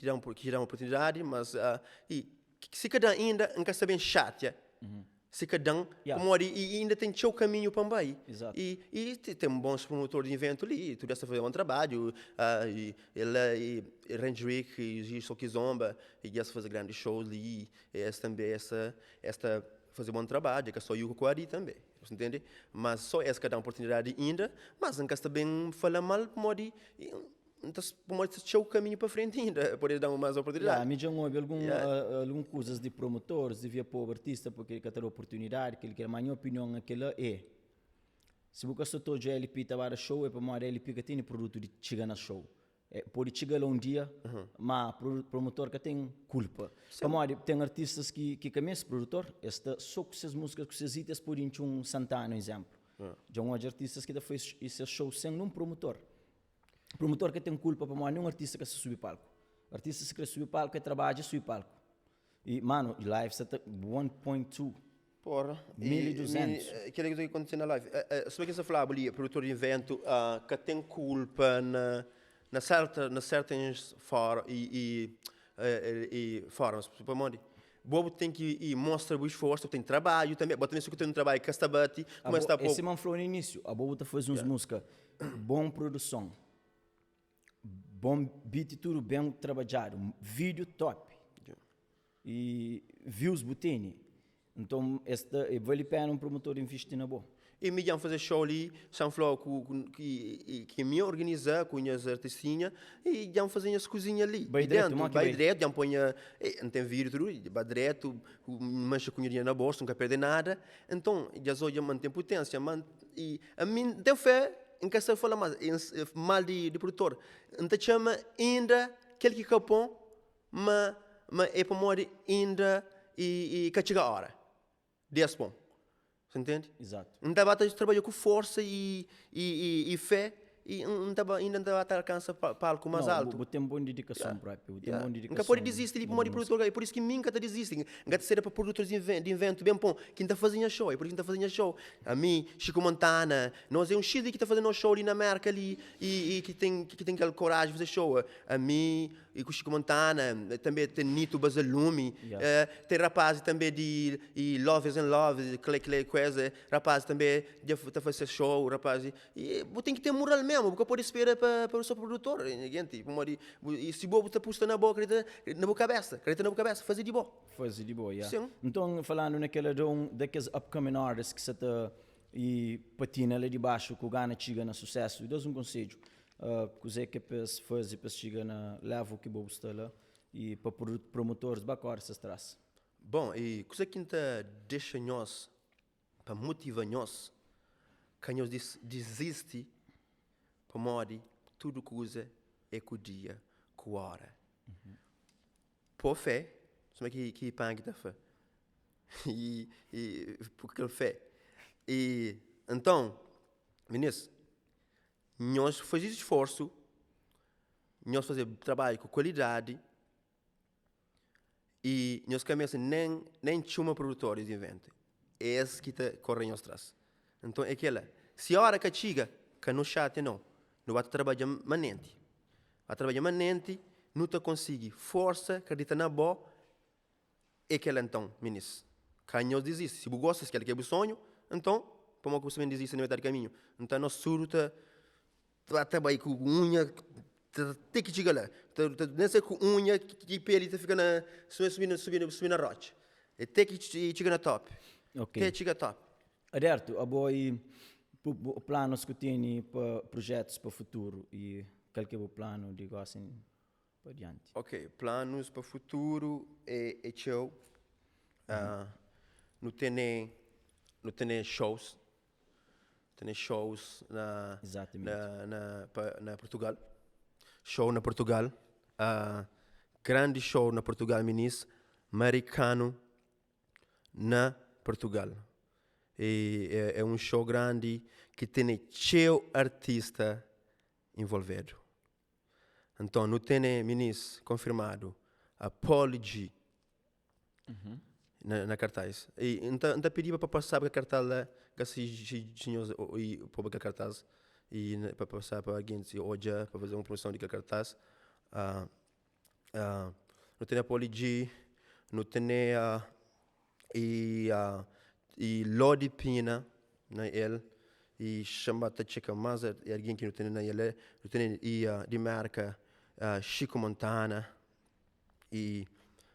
dão oportunidade, mas e se cada ainda não quer saber chato, se cada como e ainda tem seu caminho para baixo. E tem bons promotores de evento ali, tudo essa fazer um trabalho, ele Range Rick e Soki Zomba, e essa fazer grandes shows ali, e essa também esta fazer bom trabalho, que é só eu com Ari também, você entende? Mas só essa que dá oportunidade ainda, mas não quer também falar mal, pode então, pode ter o caminho para frente ainda, pode dar mais oportunidade. A mídia houve algumas coisas de promotores, devia pôr o artista porque ele quer ter oportunidade, que ele quer, mas a minha opinião aquela é, se você só todo LP estava a show, é para uma LP que tem produto de chegar na show. Pode chegar lá um dia, mas o promotor que tem culpa. Para tem artistas que esse produtor, só com essas músicas, com essas hitas, por um Santana, exemplo. Já há artistas que fez esse show sem um promotor. O promotor que tem culpa para mim, não é um artista que se sube palco. O artista que se sube palco, que trabalha, sube palco. E, mano, o live está 1.2. Porra. 1.200. Que é que acontece na live? Se você falava ali, produtor de evento, que tem culpa na certas formas e formas, para mim. Bobo tem que mostrar o esforço, tem trabalho também, mas também se você tem um trabalho que está bate, começa a esse man falou no início, a Bobo está fazendo música, bom produção. Bom beat, tudo bem trabalhado, vídeo top e views botini. Então, vale a pena um promotor investir na boa. E me iam fazer show ali, São Flor, que me organiza com as artistinhas e iam fazer as cozinhas ali. Vai direto, iam pôr, não tem vídeo, tudo, vai direto, mancha com dinheiro na bolsa, nunca perde nada. Então, já só já mantém potência, e a mim, deu fé. Em que se fala mal de produtor, então chama ainda aquele que capão, mas é para morrer ainda e que chega a hora. 10 pontos. Você entende? Exato. Então vai trabalhar com força e fé e ainda não vai alcançar palco mais alto. Tem uma boa dedicação própria. Nunca pode desistir de morrer produtor. É por isso que nunca está desistindo. Nunca ser para produtores de evento bem bom. Quem está fazendo show, é por isso que está fazendo show. A mim, Chico Montana, nós é um Chile que está fazendo show ali na América ali e que tem aquela coragem de fazer show. A mim, e com Chico Montana, também tem Nito Basalume, tem rapazes também de Love and Love, Clay coisa, rapazes também de fazer show, rapazes. E tem que ter moral mesmo, porque pode esperar para o seu produtor. E se você está posto na boa cabeça, fazer de boa. Fazer de boa, Então, falando daqueles upcoming artists que você está e patina ali de baixo, que ganha chega na sucesso, e dá um conselho. Coisa que fazer para chegar na level que você está lá e para promotores bacana essas traz. Bom, e coisa que ainda deixa nós para motivar nós que nós desiste para morrer tudo coisa é com o dia, com a hora. Por fé, como é que pangue da fé? E porque fé. E então, meninas, nós fazemos esforço nós fazemos trabalho com qualidade e nós começamos nem chama produtores de evento. É esse que está correndo atrás. Então, é aquela. Se a hora que chega, que não chate, não vai trabalhar manente. Vai trabalhar manente, não te consegue força, acredita na boa, é aquela então, ministro. Que nós desiste. Se você gosta, se quer o sonho, então, como você me desiste, não vai dar caminho. Então, nós surta, trabalha com unha, tem que chegar lá. Nem sei com unha, que pele fica subindo na rocha. E tem que chegar na top. Ok. Tem que chegar top. Aderto, aboi planos que tem para projetos para o futuro e qual que é o plano, digo assim, para adiante. Ok, planos para o futuro é show. Não tem shows. Tem shows Exatamente. na Portugal. Show na Portugal. Grande show na Portugal, ministro. Americano na Portugal. É um show grande que tem cheio artista envolvido. Então, não tem, ministro, confirmado a Apology na cartaz. E então pedi para passar para a cartaz lá, que se tinha para cartaz e para passar para alguém hoje para fazer uma promoção de cartaz. Não tem Apology, não tem e Lodi Pina na ele e Chambata Chica mas é alguém que não tem na ele, não tem de marca Chico Montana e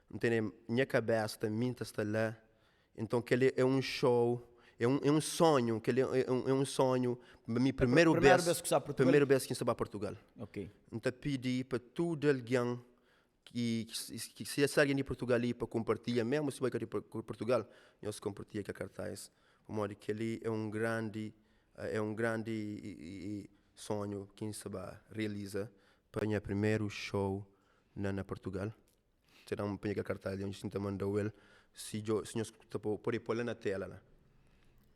não tem minha cabeça também está lá. Então que ele é um show, é um sonho, que ele é um sonho, meu primeiro vez que estava a Portugal. Ok. Então pedi para todo alguém que se alguém de Portugal ali para compartilhar, mesmo se vai para Portugal, nós compartilhamos com a cartaz, de modo que ele é um grande sonho que se vai realizar para o primeiro show na Portugal. Será um pequeno cartaz onde se manda ele, se nós pode pôr na tela lá.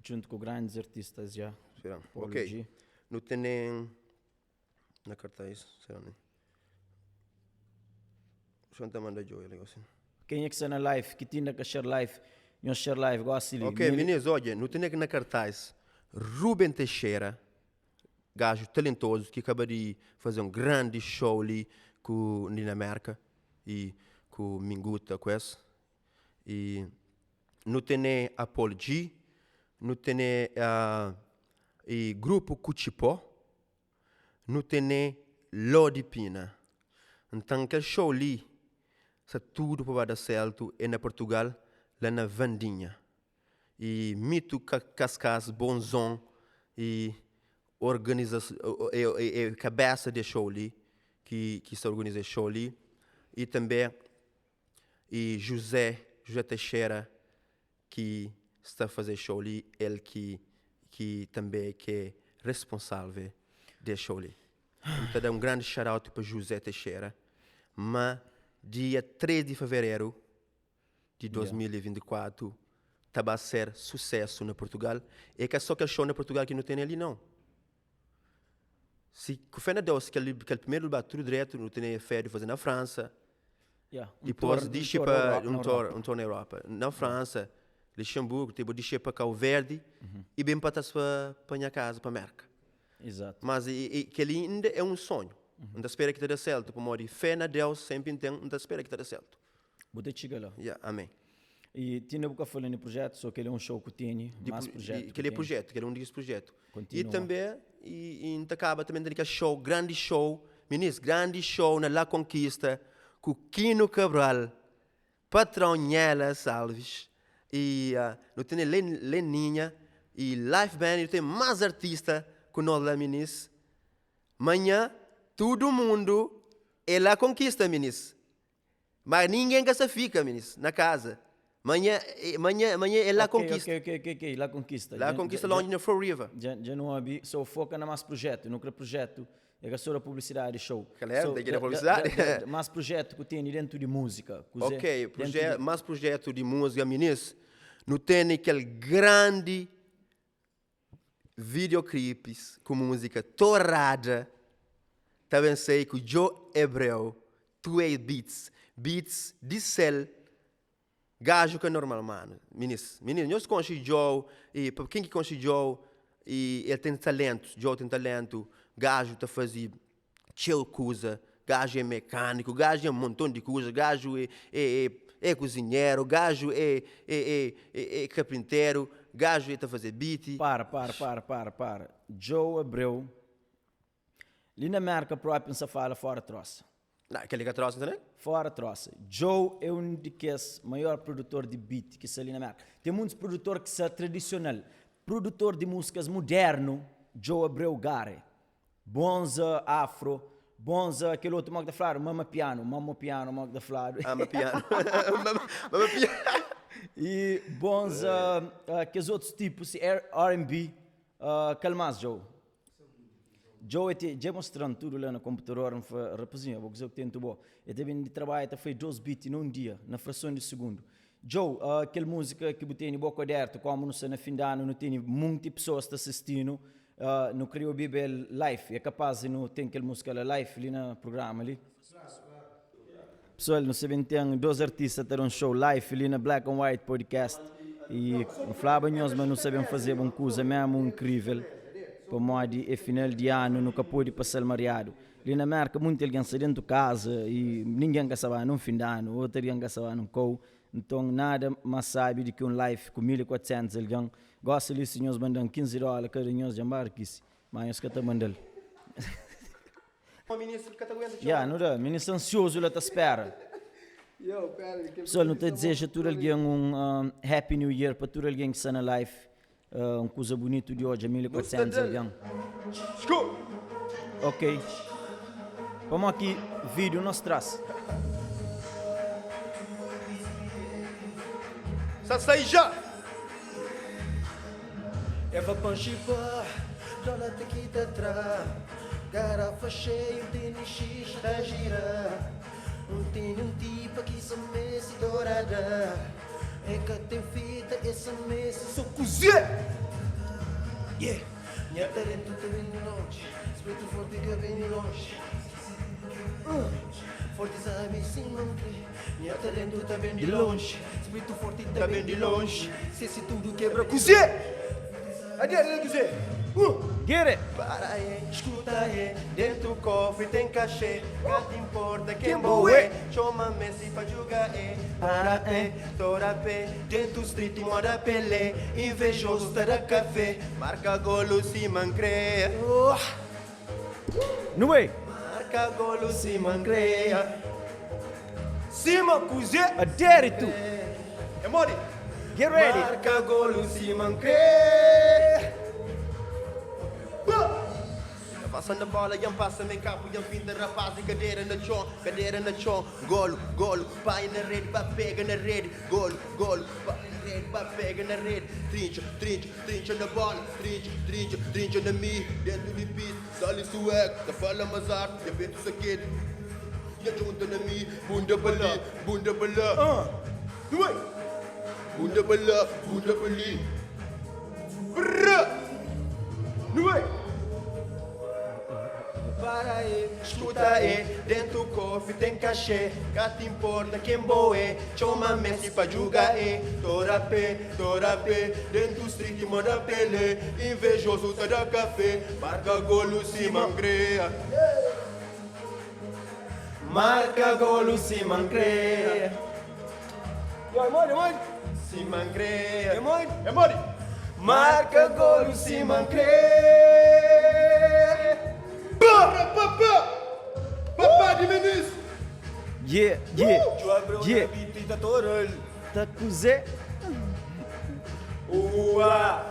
Junto com grandes artistas já. Será? Ok. Não tem na cartaz, será? Santa manda joia, assim. Quem é que está na live? Que tinha que share live? Não share live, gosto de Ok, meninos, olha, não tem que na cartaz Ruben Teixeira, gajo talentoso, que acaba de fazer um grande show ali com Dinamarca e com Minguta, com esse. E não tem Apology, não tem e Grupo Cuchipó, não tem Lodi Pina. Então, aquele show ali, se tudo para dar certo, é na Portugal, lá na Vandinha. E mito cascas, bonzão, e organização, cabeça de show ali, que se organiza show ali. E também, e José Teixeira, que está a fazer show ali, ele que também é responsável de show ali. Então, dá um grande shout-out para José Teixeira. Mas, dia 3 de fevereiro de 2024, vai a ser sucesso na Portugal. É que é só que show na Portugal que não tem ali, não. Se o fé Deus, que é primeiro lugar tudo direto, não tem fé de fazer na França. Depois, deixa para um tour na Europa. Na França, Luxemburgo, tipo, deixa para Cabo Verde e bem para a minha casa, para a América. Exato. Mas que ele ainda é um sonho. Não espera que dê certo, por modo de fé na Deus, sempre tem, não espera que dê certo. Você chega lá. Amém. E tinha boca falando de projeto, só que ele é um show que tem, mais projeto. Que ele é projeto, que ele é um desses projetos. Continua. E também, e acaba também de show, grande show, ministro, grande show na La Conquista, com Quino Cabral, patrão Nhela Salves, e não tem Leninha, e Live Band, e tem mais artistas com nós lá, ministro. Amanhã, todo mundo é La Conquista, ministro. Mas ninguém que se fica, ministro, na casa. Amanhã é La Conquista. Ok, La Conquista. La Conquista longe na Fall River. Já não havia, só foca na mais projeto, não quer projeto. É só a publicidade, show. Claro, tem que ir publicidade. Mais projeto que tem dentro de música. Ok, mais projeto de música, ministro. Não tem aquele grande videoclipes com música torrada também sei que o Joe Hebreu, tu é beats de cel, gajo que é normal, mano. Menino, nós conhecemos Joe, e para quem que conhece Joe, e ele tem talento, Joe tem talento, gajo está fazendo chill coisa, gajo é mecânico, gajo é um montão de coisa, gajo é cozinheiro, gajo é carpinteiro, gajo está a fazer beat. Para. Joe Abreu. Ali na América própria se fala fora troça. Não, aquele que trouxe, não é? Fora troça. Joe é um dos maiores produtores de beat que se ali na América. Tem muitos produtores que são tradicional. Produtor de músicas moderno, Joe Abreu Gare. Bonza afro, bonza aquele outro modo de falar, mama piano, modo de falar. Mama piano. Mama piano. E bonza aqueles outros tipos, R&B, calmas Joe. Joe é mostrando tudo lá no computador, rapazinho, vou dizer o que tem tudo bom. Eu também de trabalho, eu fiz 2 beats num dia, na fração de segundo. Joe, aquela música que eu tenho em boca aberta, como não sei, no fim de ano, não tem muitas pessoas assistindo, não queria ouvir live, é capaz de não ter aquela música live ali no programa ali. Pessoal, não sei bem, tem 2 artistas que terão um show live ali na Black and White Podcast e falava nós, mas não sabem fazer uma coisa mesmo incrível. Para modo é final de ano, nunca pôde passar mariado. Ali na América, muito alguém sai dentro de casa e ninguém quer saber no fim de ano, outro alguém quer saber no cou. Então, nada mais sabe do que um live com 1.400 alguém. Gosta de se nós mandam $15, cada nós de embarques, mas nós que estamos mandando. O ministro que está aguentando. Já, não dá, ministro ansioso, ele está espera. Pessoal, não te deseja tudo alguém Happy New Year para tudo alguém que está na live. Uma coisa bonita de hoje, 1.400 alguém. Ok. Vamos aqui, vídeo nos traz. Sai já! Eva Panchipa, dólar te quita atrás. Garrafa cheia, tem xixi da gira. Tem tipo que são messe dourada. É que tem fita, essa messe só cozer. Yeah, minha talento tá bem de longe. Espírito forte que vem de longe. Forte sabe se manter. Minha talento tá bem de longe. Espírito forte tá bem de longe. Se tudo quebra, cozer. Adiante, cozer. Get it! Para aí, escuta aí, dentro do cofre tem cachê. Não te importa quem boé, chama Messi pra jogar para aí, tora pé, dentro do street moda pelé. Invejoso terá café, marca golo se mancreia. No way! Marca golo se mancreia. Cima cozer, Adere tu! é mori. Get ready! Marca golo se mancreia. Passando a bola, e passa em campo, e fim de rapaz, e cadeira no chão, golo, pai na rede, pá, pega na rede, golo, pai na rede, pá, pega na rede, trincha na bola, trincha na mim, dentro de piso, sali sueco, da fala mazar, e vento saquete, e junta na mim, bunda bala, bunda bala, para aí, escuta aí, dentro do cofre tem cachê, cá te importa quem boé, chama Messi pra jogar tora pé, dentro do street moda pelé, invejoso tá da café, marca golo se mangreia. Marca golo se mangreia. Se mangreia. É mori. Marca golo se mangreia. Papá de Menis! Yeah! Tá cozer? Ua!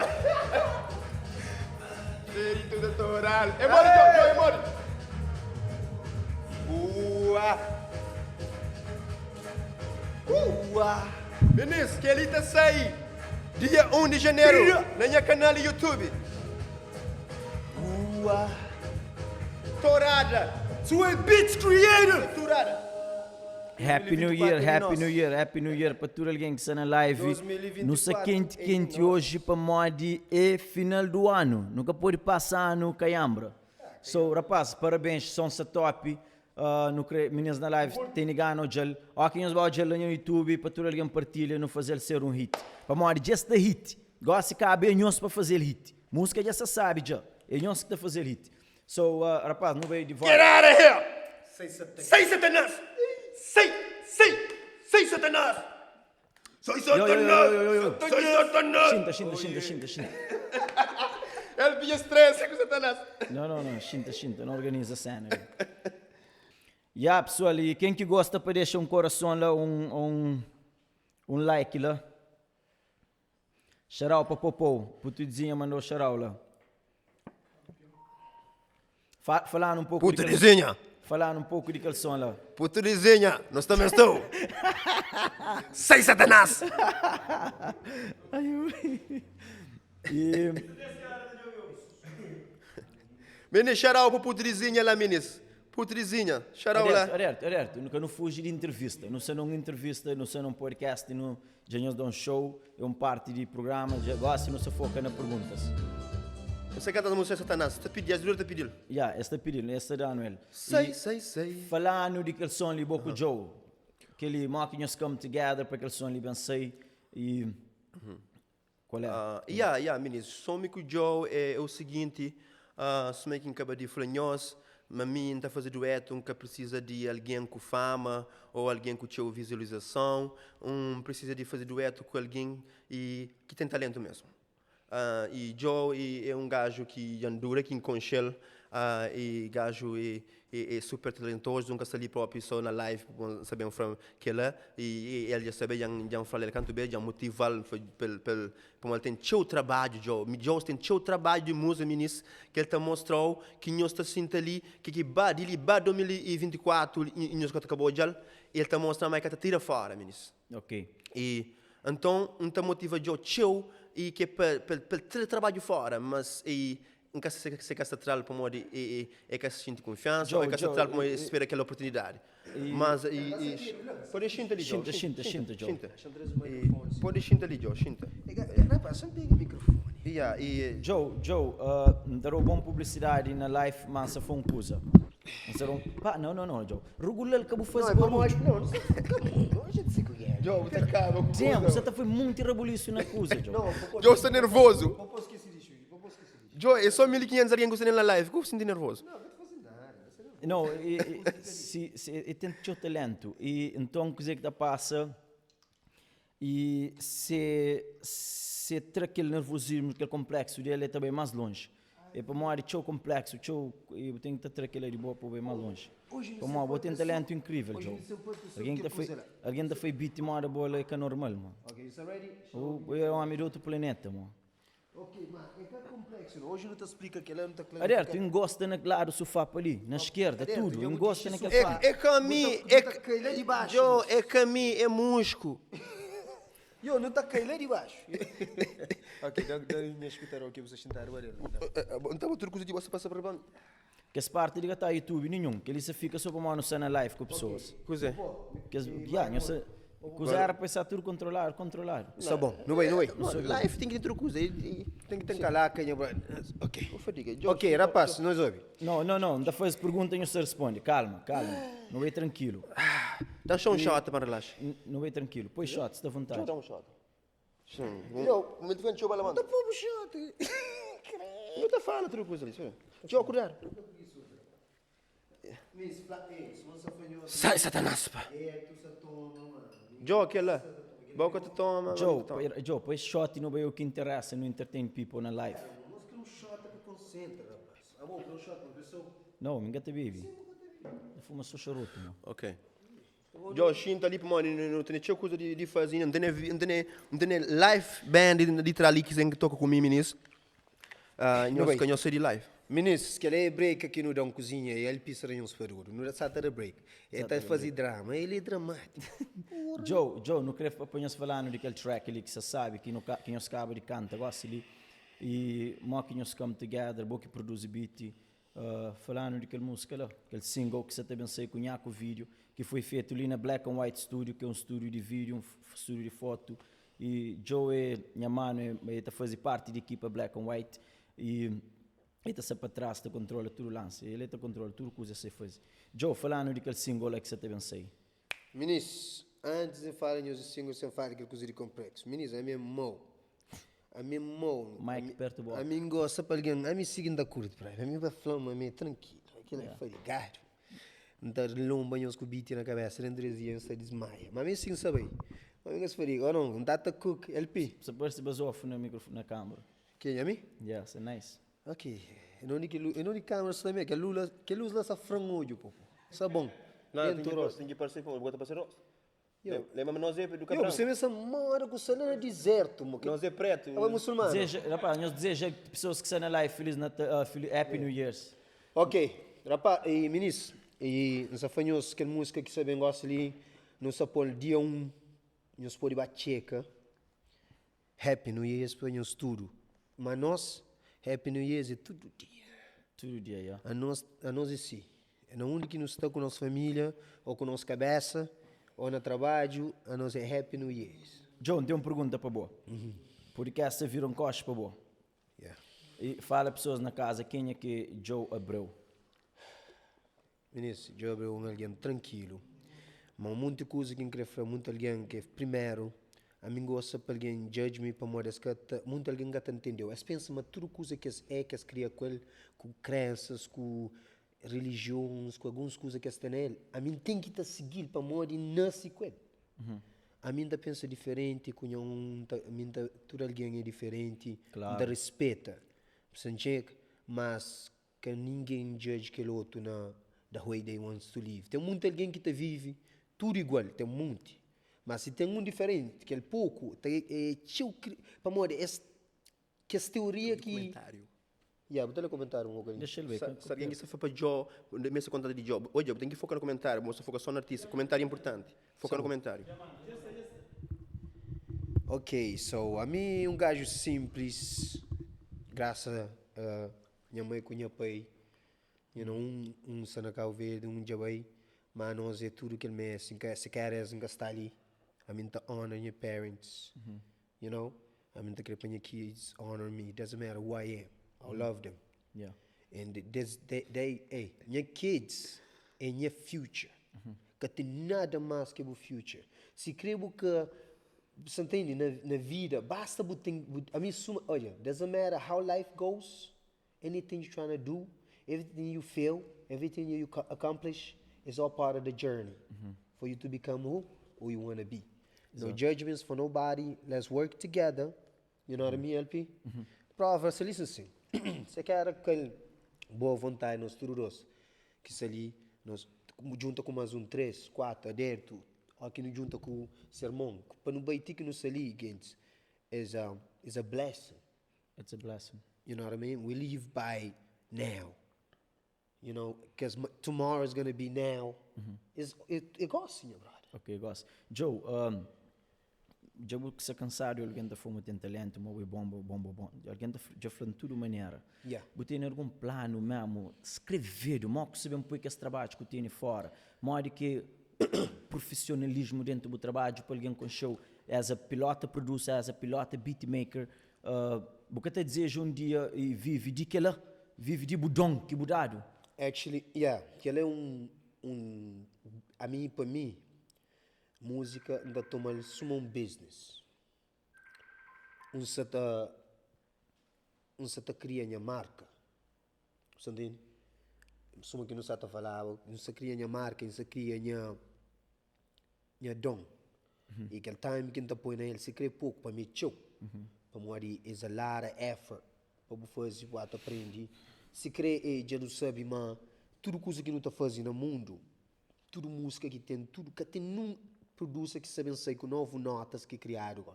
Perito doutoral! É mori, Joe, é mori! Ua! Menis, que ele tá sair dia 1 de janeiro na minha canal do YouTube. Torada! Sua Beats Creator! Torada! Happy New Year para todo alguém que está na live. 2024 Não sei quente hoje para moda é final do ano. Nunca pode passar no Caiambra. So, rapaz, parabéns, som-se top. Meninas na live, tem ligado no gel. Aqui nós vamos gel no YouTube, para todo alguém partilha, não fazer ser um hit. Para morrer, just the hit. Gosta de caber, nós para fazer hit. Música já se sabe, já. É nós que está fazer hit. So, rapaz, não veio de volta. Get out of here! Say Satanás! Say Satanás! Soy Satanás! Soy Satanás! Shinta. Ele pediu estresse com Satanás. Não, shinta, não organiza a cena. Pessoal, e quem que gosta para deixar um coração lá, um like lá. Xarau para Popô, Putudizinha mandou xarau lá. Falando um pouco Putudizinha! Falando um pouco de calção lá. Putudizinha! Nós também estamos! Say Satanás! E... Menis, xarau para Putudizinha lá, menis. Putudizinha, xarau lá. Alerta, nunca não fugi de entrevista. Não sei numa entrevista, não sei num podcast, não já nos dá um show, é parte de programa, já gosta, não se foca nas perguntas. Você canta a música Satanás, você pediu, juro te pediu. Esta pedindo, esta dando ele. Sei. Falando de aquele som ali, Boco Joe, aquele máquinas come together para aquele som ali, bem sei, e... Qual é? Menis, som com o Joe é o seguinte, se me acaba de flanhos, mas mim está fazendo dueto, nunca precisa de alguém com fama ou alguém com teu visualização, precisa de fazer dueto com alguém que tem talento mesmo. E Joe é um gajo que andura, que enconchel, e gajo é super talentoso, nunca está ali próprio só na live, sabemos que ele e ele já sabe, já fala, ele canta bem, já motiva para ele tem seu trabalho, Joe tem seu trabalho de música, ministro, que ele te mostrou que nós está sentindo ali, que ele vai 2024, e nós acabou de ele te mostra mais que ele tira fora, ministro. Ok. E então, te motiva Joe, e que para trabalho fora, mas nunca se quer trabalhar para modo é que se sente confiança, ou é que se trabalha para esperar aquela oportunidade. Mas pode shinta ali, Joe. Shinta, Joe. Pode shinta ali, Joe. Shinta. Rapaz, não pega o microfone. Joe, darou bom publicidade na live, mas se foi coisa. Não, Joe. Regular que vou fazer barulho. Não, a gente se conhece. Joe, você acaba com Você foi muito rebuliço na coisa, Joe. Joe está nervoso. Joe, é só 1500 alguém que está na live, como se sente nervoso? Não, se tem teu talento, e então o que passa, e se traz aquele nervosismo, aquele complexo dele é também mais longe. E para mim, é complexo, eu tenho que trazer aquele de boa para ver mais longe. Para mim, eu tenho um talento incrível, Joe. Alguém que foi vítima da bola é normal, mano. Eu é um amigo de outro planeta, mano. Ok, mas é que é complexo. Hoje não te explica que ele não está claro. Alerta, engosta na lado do sofá ali, na esquerda, tudo. Engosta naquele sofá. É caminho, Joe, é caminho, é músculo. Eu não está caindo lá de baixo. Ok, dá-me escutar o que você sentar agora. Então, outra coisa de você passar para baixo. Que as partes de tá YouTube nenhum, que ele se fica só para uma noção na live com pessoas. Coisa é? Coisa era para pensar tudo controlar. Está bom, não vai. Live tem que ter coisa, tem que calar quem é. Ok. Ok, rapaz, nós ouve. Não, da faz pergunta e você responde. Calma. Não vai tranquilo. Dá só um shot para relaxar. Não vai tranquilo. Põe shot, está à vontade. Dá um shot. Eu, me defendo o balamão. Está pondo shot. Não está falando outra coisa ali, senhor. Joe, cuidado. Sai, Satanás, pá. Joe, aquele lá. Boca te toma. Joe, põe shot e não vai o que interessa, não entertain people na live. Nós queremos shot para concentra, rapaz. Amor, queremos shot para pessoa. Não, me engata baby. Eu fumo só charuto, não. Ok. Joe, shinta ali, mano, não tem nenhuma coisa de fazer, não tem live band de trali que tem que tocar comigo, nisso. Nós conhecemos de live. Ministro, se ele é break aqui no Dão Cozinha e ele pisa em um superuro, não é só ter break. Ele está a fazer drama, ele é dramático. Joe, não queria apenas falando daquele track ali que você sabe, que nós acaba de cantar, gosta ali, e que nós come together, que produz beat, falando daquela música lá, aquele single que você também sei com o vídeo, que foi feito ali na Black and White Studio, que é um estúdio de vídeo, um estúdio de foto, e Joe, minha mano, está fazendo parte da equipa Black and White, e Ele está para trás, te controla tudo o lance. Ele te controla tudo que você faz. Joe, falando daquele single que você te pensei. Ministro, antes de falar nos singles, você fala aquilo coisa de complexo. Ministro, a minha mão. A minha mão. Mike, perto do A mim gosta para alguém. A mim seguindo da curta para ele. A mim vai falando, a mim tranquilo. Aquilo é foi ligado. Não está lomba e os cubitos na cabeça. Não dias você desmaia. Mas a mim sim sabe. A mim gosta de falar, não dá cook, LP. Você pode se basar no microfone, na câmera. Quem, a mim? Yes, é nice. Ok. Eu não câmera só também. Que luz lá sa frangojo, pô. Isso é bom. Não, tem que parecer com o para ser rosto. Lembra-me nós é do Eu, cabrão. você vê essa mora com o cenário é deserto, mo. Nós é preto. É muçulmano. Rapaz, nós desejamos pessoas que estão na live feliz Happy New Year's. Ok, rapaz, e ministro, e nós fazemos aquela música que você bem gosta ali, nós pôr dia 1, nós pôr bacheca, Happy New Year, para nós tudo. Mas nós, Happy New Year é todo dia. Todo dia, yeah. A nós é sim. É na onde que nós estamos com a nossa família, ou com a nossa cabeça, ou no trabalho, a nós é Happy New Year. John, tem uma pergunta para boa. Porque essa vira um coche para boa. Yeah. E fala pessoas na casa, quem é que Joe Abreu? Ministro, eu abro alguém tranquilo. Mas muita coisa que eu quero falar, muito alguém que primeiro, a mim gosta para alguém judge me para modas que muito alguém que entendeu. Mas pensa, mas tudo coisa que que cria com crenças, com religiões, com algumas coisas que está nele, a mim tem que seguir para moda e nascer com ele. A mim da pensa diferente, com a mim tudo alguém é diferente, Claro. da respeita, mas que ninguém judge aquele outro na the way they wants to live. Tem muito alguém que vive tudo igual, tem muito. Mas se tem um diferente, que é pouco, para moda que essa teoria que Comentário. yeah, bota no comentário um pouquinho. Deixa ele ver. Se alguém que se for para Joe, mesmo conta de Joe, hoje tem que focar no comentário, você foca só no artista. Comentário é importante. Foca no comentário. Ok, so a mim um gajo simples, graças a minha mãe com minha pai, sanacau verde, jabai, mas nós é tudo que ele me se queres gastar ali, a mim tá honor your parents, you know, a mim tá querer para minha kids honor me, doesn't matter who I am, I love them, Yeah. and minha kids é minha future, que tem nada mais que o future, se creio que você entende, na vida, basta a mim suma, olha, doesn't matter how life goes, anything you're trying to do, everything you feel, everything you accomplish is all part of the journey for you to become who you want to be. No judgments for nobody, let's work together, you know what I mean, LP? Prova, se listen assim, você quer aquele boa vontade nos todos, que se ali, nós junta com mais 3, 4, adentro, aqui no junta com o sermão, para não baitar que não se liga, is a blessing. It's a blessing. You know what I mean? We live by now. You know, because tomorrow is going to be now. It goes, your brother. Ok, gosto. Joe, já vou que se cansado, alguém da fome tem talento, mas é bom. Alguém já falando de tudo maneira. Yeah. Você tem algum plano mesmo, escrever, mal que sabemos por que esse trabalho que tem fora, modo que profissionalismo dentro do trabalho para alguém com show, as a pilota producer, as a pilota beatmaker, porque te deseja um dia e vive de budão, que budado. Actually, yeah, que ele é a mim, para mim, música ainda toma um business. Você tá criando a marca. Você entende? Suma que não está a falar, você cria a marca, você cria a dom. E aquele time que está põe nele, se cria pouco para mim, tchau. Para mim, é a lot of effort. Para fazer, para aprender. Se cria, já não sabe, mas tudo coisa que não está fazendo no mundo, tudo música que tem, que tem um producer que sabe sair com novas notas que criaram.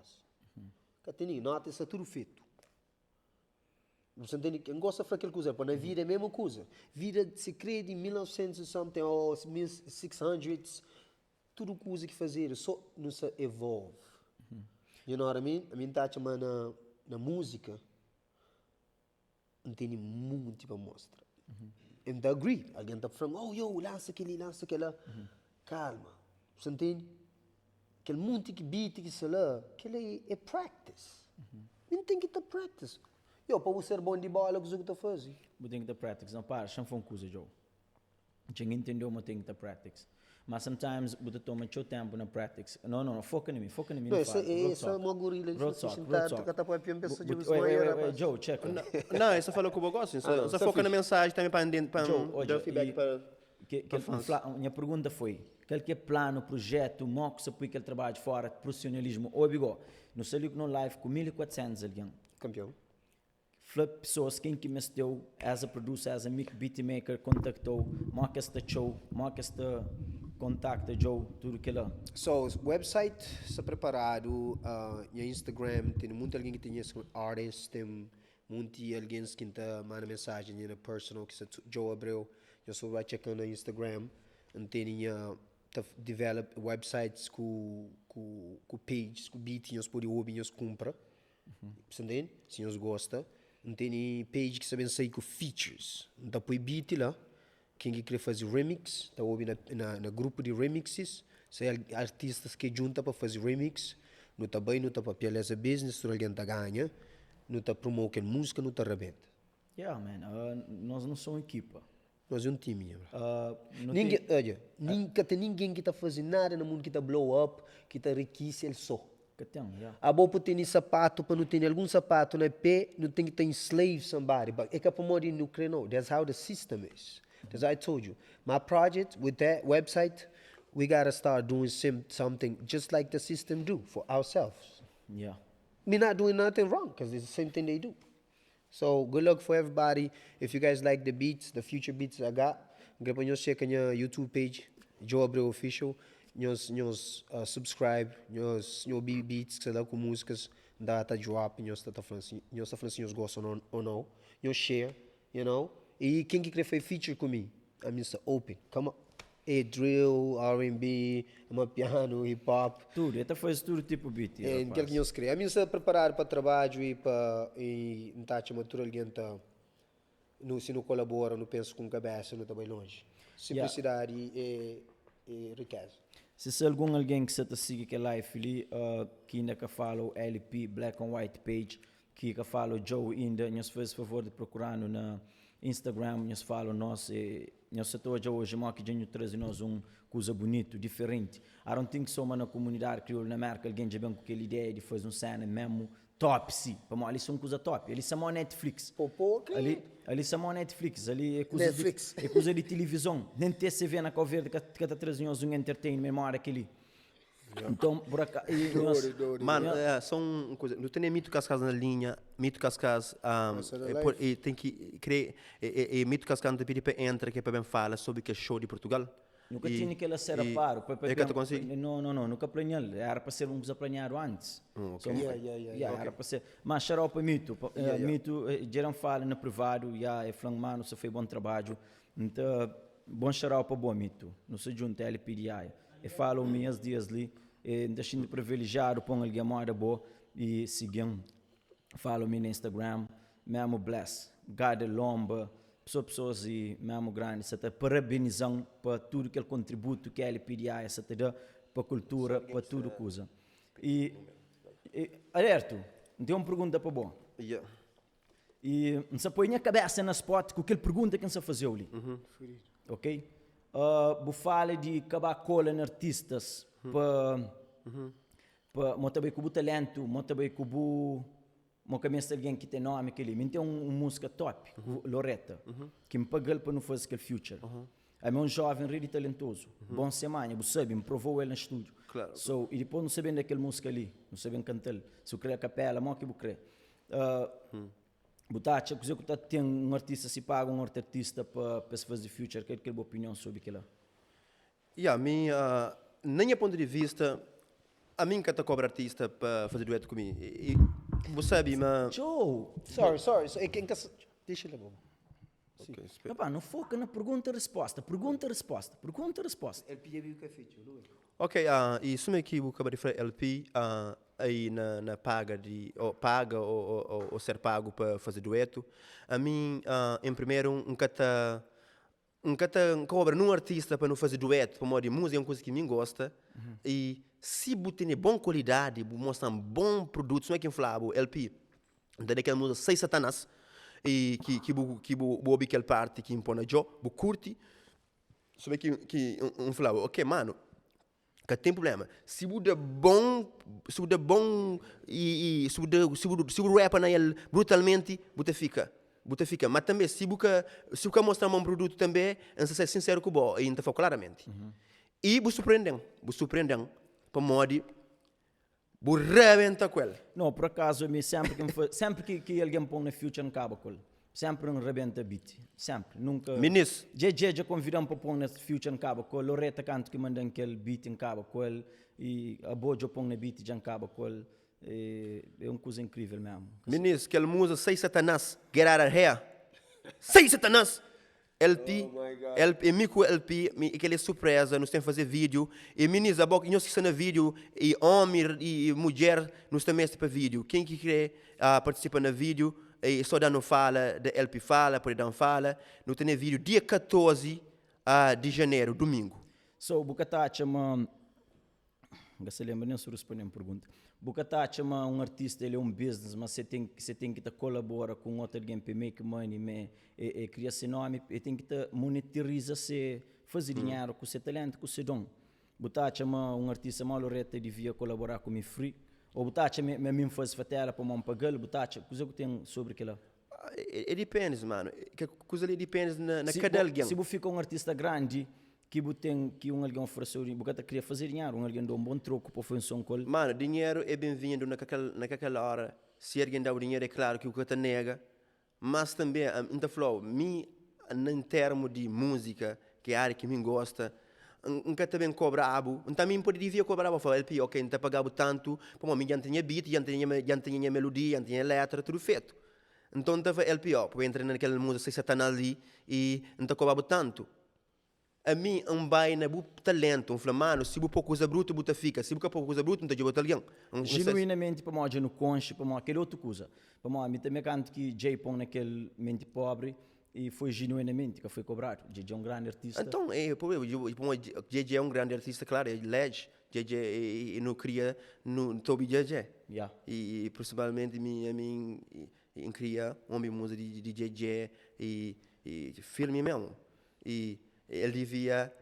Que tem notas, é tudo feito. Você entende? Quem gosta de fazer aquela coisa, na vida é a mesma coisa. Vida se cria de 1900 e something, ou 1600s, tudo coisa que fazer, só não se evolve. You know what I mean? A mim tá chamando na música, não tem muito para mostrar. And I agree. Alguém está falando, lança aquela. Calma. Você entende? Aquele muito que beat, que sei lá, aquele é practice. Não tem que ter practice. Eu, para você ser bom de bola, o que você está fazendo? Eu tenho que ter practice. Não, para, não foi uma coisa, Joe. Tinha entendeu, mas tenho que ter practice. Mas sometimes, você toma muito tempo na practice. Não, foca em mim. Não, essa é uma gorila. Real talk. Joe, check. Não, isso falou que eu gosto. Você foca na mensagem também para Joe, dar feedback para... minha pergunta foi, qual que é plano, projeto, mo que você põe aquele trabalho de fora, profissionalismo, ou bigo, no sei no live com 1.400 alguém. Campeão. Flip pessoas quem que me deu, as a producer, as a beatmaker, contactou, mo que esta show, mo que esta contacta Joe, tudo aquilo. So, o website está preparado, no Instagram, tem muito alguém que tem esse artist, tem muito alguém que está mandando mensagem na personal, que é Joe Abreu, eu só vai checando no Instagram, e tem develop websites com pages, com beat, nós podemos ouvir, nós compra, entende? Se nós gosta, tem page que sabem sair com features, então põe beat lá. Quem quer fazer remix, está ouvindo na grupo de remixes, são artistas que juntam para fazer remix, não está bem, não está para essa business, se alguém está ganha, não está promovendo música, não está rebenta. Yeah, man, nós não somos equipa. Nós é um time. Ninguém, olha, nunca tem ninguém que está fazendo nada no mundo que está blow up, que está riquíssimo, ele só. A boa para ter sapato, para não ter algum sapato na pé, não tem que ter slave somebody, but é que para morrer no creno, that's how the system is. As I told you, my project with that website, we gotta start doing something just like the system do for ourselves. Yeah. We're not doing nothing wrong because it's the same thing they do. So good luck for everybody. If you guys like the beats, the future beats I got, check on your YouTube page, Joe Abreu Official. Nós subscribe, nós beats que dá com músicas, data drop, nós tá falando assim, nós gostam ou não, nós share, you know. E quem que quer fazer feature comigo? I'm Mr. Open. Come on. Drill, R&B, piano, hip hop. Tudo, até faz tudo tipo beat. É, aquilo que nós queremos. I'm Mr. preparado para trabalho e para não tá chamando alguém tá se não colabora, não pensa com cabeça, não está bem longe. Simplicidade e riqueza. Se alguém que está seguindo que live ali, que ainda que fala o LP Black and White page, que fala o Joe ainda, nos faz favor de procurar na Instagram, nós falamos, nós estamos hoje, que já traz nós coisa bonito, diferente. I don't think so, na comunidade crioula na América, alguém já vem com aquela ideia de fazer cena mesmo top, sim. Para ali são coisa top. Ali são Netflix. Ali são Netflix, ali é coisa de televisão. Nem ter se vê na cover de que está trazendo um entertainment, memória aquele. Então, por acaso... Mano, são coisas... Não tem Mito Cascas na linha, Mito Cascas... e tem que criar... E Mito Cascas não pedir para entrar, que é para bem falar sobre que é show de Portugal. Nunca tinha que ela ser a paro. É que tu consegue? Não, nunca planeei. Era para ser planeado antes. Era para ser... Mas xaropa Mito. Mito, geram fala no privado, é falando, mano, você fez bom trabalho. Então, bom xaropa, bom Mito. Não se junta a LPDI. E falo minhas dias ali, deixando privilegiado, põe alguém moda boa e sigam. Falo no Instagram, mesmo bless, gada lomba, pessoas e mesmo grande, você está parabenizando para tudo aquele contributo que a LPDI você dá para a cultura, para tudo coisa. E alerto, tem uma pergunta para bom. E não se põe a cabeça na spot com aquela pergunta que você fazia ali. Ok? Vou falar de acabar cola em artistas para também com o talento, também com o cabeça alguém que tem nome aquele, mas tem música top, Loretta, que me pagou para não fazer aquele future. É um jovem really talentoso, bom semana, você sabe, me provou ele no estúdio. Claro. So, e depois não sabendo daquela música ali, não sabendo cantar, se eu queria capela, mal que eu queria. Botacha, que você tem um artista se paga um outro artista para se fazer future, qual é a sua opinião sobre aquilo? Na minha ponto de vista, a mim que cobra artista para fazer dueto comigo. E você sabe, mas... Joe! Sorry. Deixa ele bom. Okay, não foca na pergunta-resposta. Pergunta-resposta. LP o que é feito, não é? Ok, e isso é que eu acabo de falar, LP, aí na paga ou ser pago para fazer dueto. A mim, em primeiro, um cata cobra num artista para não fazer dueto, para modo de música, é uma coisa que me gosta. E se você tem boa qualidade, mostrar um bom produto, não é quem falava, LP, Então daquela música Sei Satanás e que ouve aquela parte que impõe a jo, bu curte, sobre que falava, ok, mano, que tem problema. Se você bom e se você rapa na ele brutalmente, você fica. Mas também, se você mostrar um produto também, você ser sincero com o bom, e não fala claramente. E você surpreendem, para modo, você rebenta com ele. Não, por acaso, sempre que alguém põe na future no cabo com ele, sempre um rebenta beat. Sempre, nunca. Ministro. Já convidam para pôr na future no cabo com ele, Loreta canto que mandam aquele beat em cabo com ele, e a Bojo põe na beat já em cabo com ele. É uma coisa incrível mesmo. Ministro, aquela música Sei Satanás, Get Out of Here. Sei Satanás! LP, LP, aquela surpresa, nós temos que fazer vídeo. E ministro, nós que no vídeo, e homem e mulher, nós também para vídeo. Quem que quer participar no vídeo, e só dando fala, da LP fala, por dar fala. Nós temos vídeo dia 14 de janeiro, domingo. So, Bucatá chama. Não se lembra nem se responder uma pergunta. Bucatá chama artista, ele é um business, mas você tem que colaborar com outro alguém para make money, criar seu nome, e tem que monetizar, fazer dinheiro com seu talento, com seu dom. Bucatá chama artista, mal Loreta devia colaborar comigo free. Ou Bucatá chama me faz fatela para me pagar, Bucatá, coisa que tem sobre aquilo? Depende, mano. Que coisa ali depende na cada alguém. Se você fica artista grande, que alguém ofereceu, você queria fazer dinheiro, alguém dá bom troco para fazer um som com ele. Mano, dinheiro é bem-vindo naquela hora. Se alguém dá o dinheiro, é claro que o que te nega. Mas também, em termos de música, que é a área que me gosta, nunca também cobrava. Também poderia cobrar, falar, LP, ok, não te pagava tanto, para mim já tinha beat, já tinha melodia, já tinha letra, tudo feito. Então, estava LP, para entrar naquela música, Sei Satanás ali, e não te cobrava tanto. A mim, vai na talento, mano, se você pôr coisa bruta, você fica. Se você pôr coisa bruta, não te joga alguém. Genuinamente, para nós, no conche, para nós, aquele outra coisa. Para nós, também canto que Jay põe naquele mente pobre, e foi genuinamente que foi cobrado. Jay é um grande artista. Então, Jay é um grande artista, claro, é legend. Jay não cria no Toby Jay. Yeah. E principalmente, eu cria uma música de Jay e filme mesmo. E ele devia,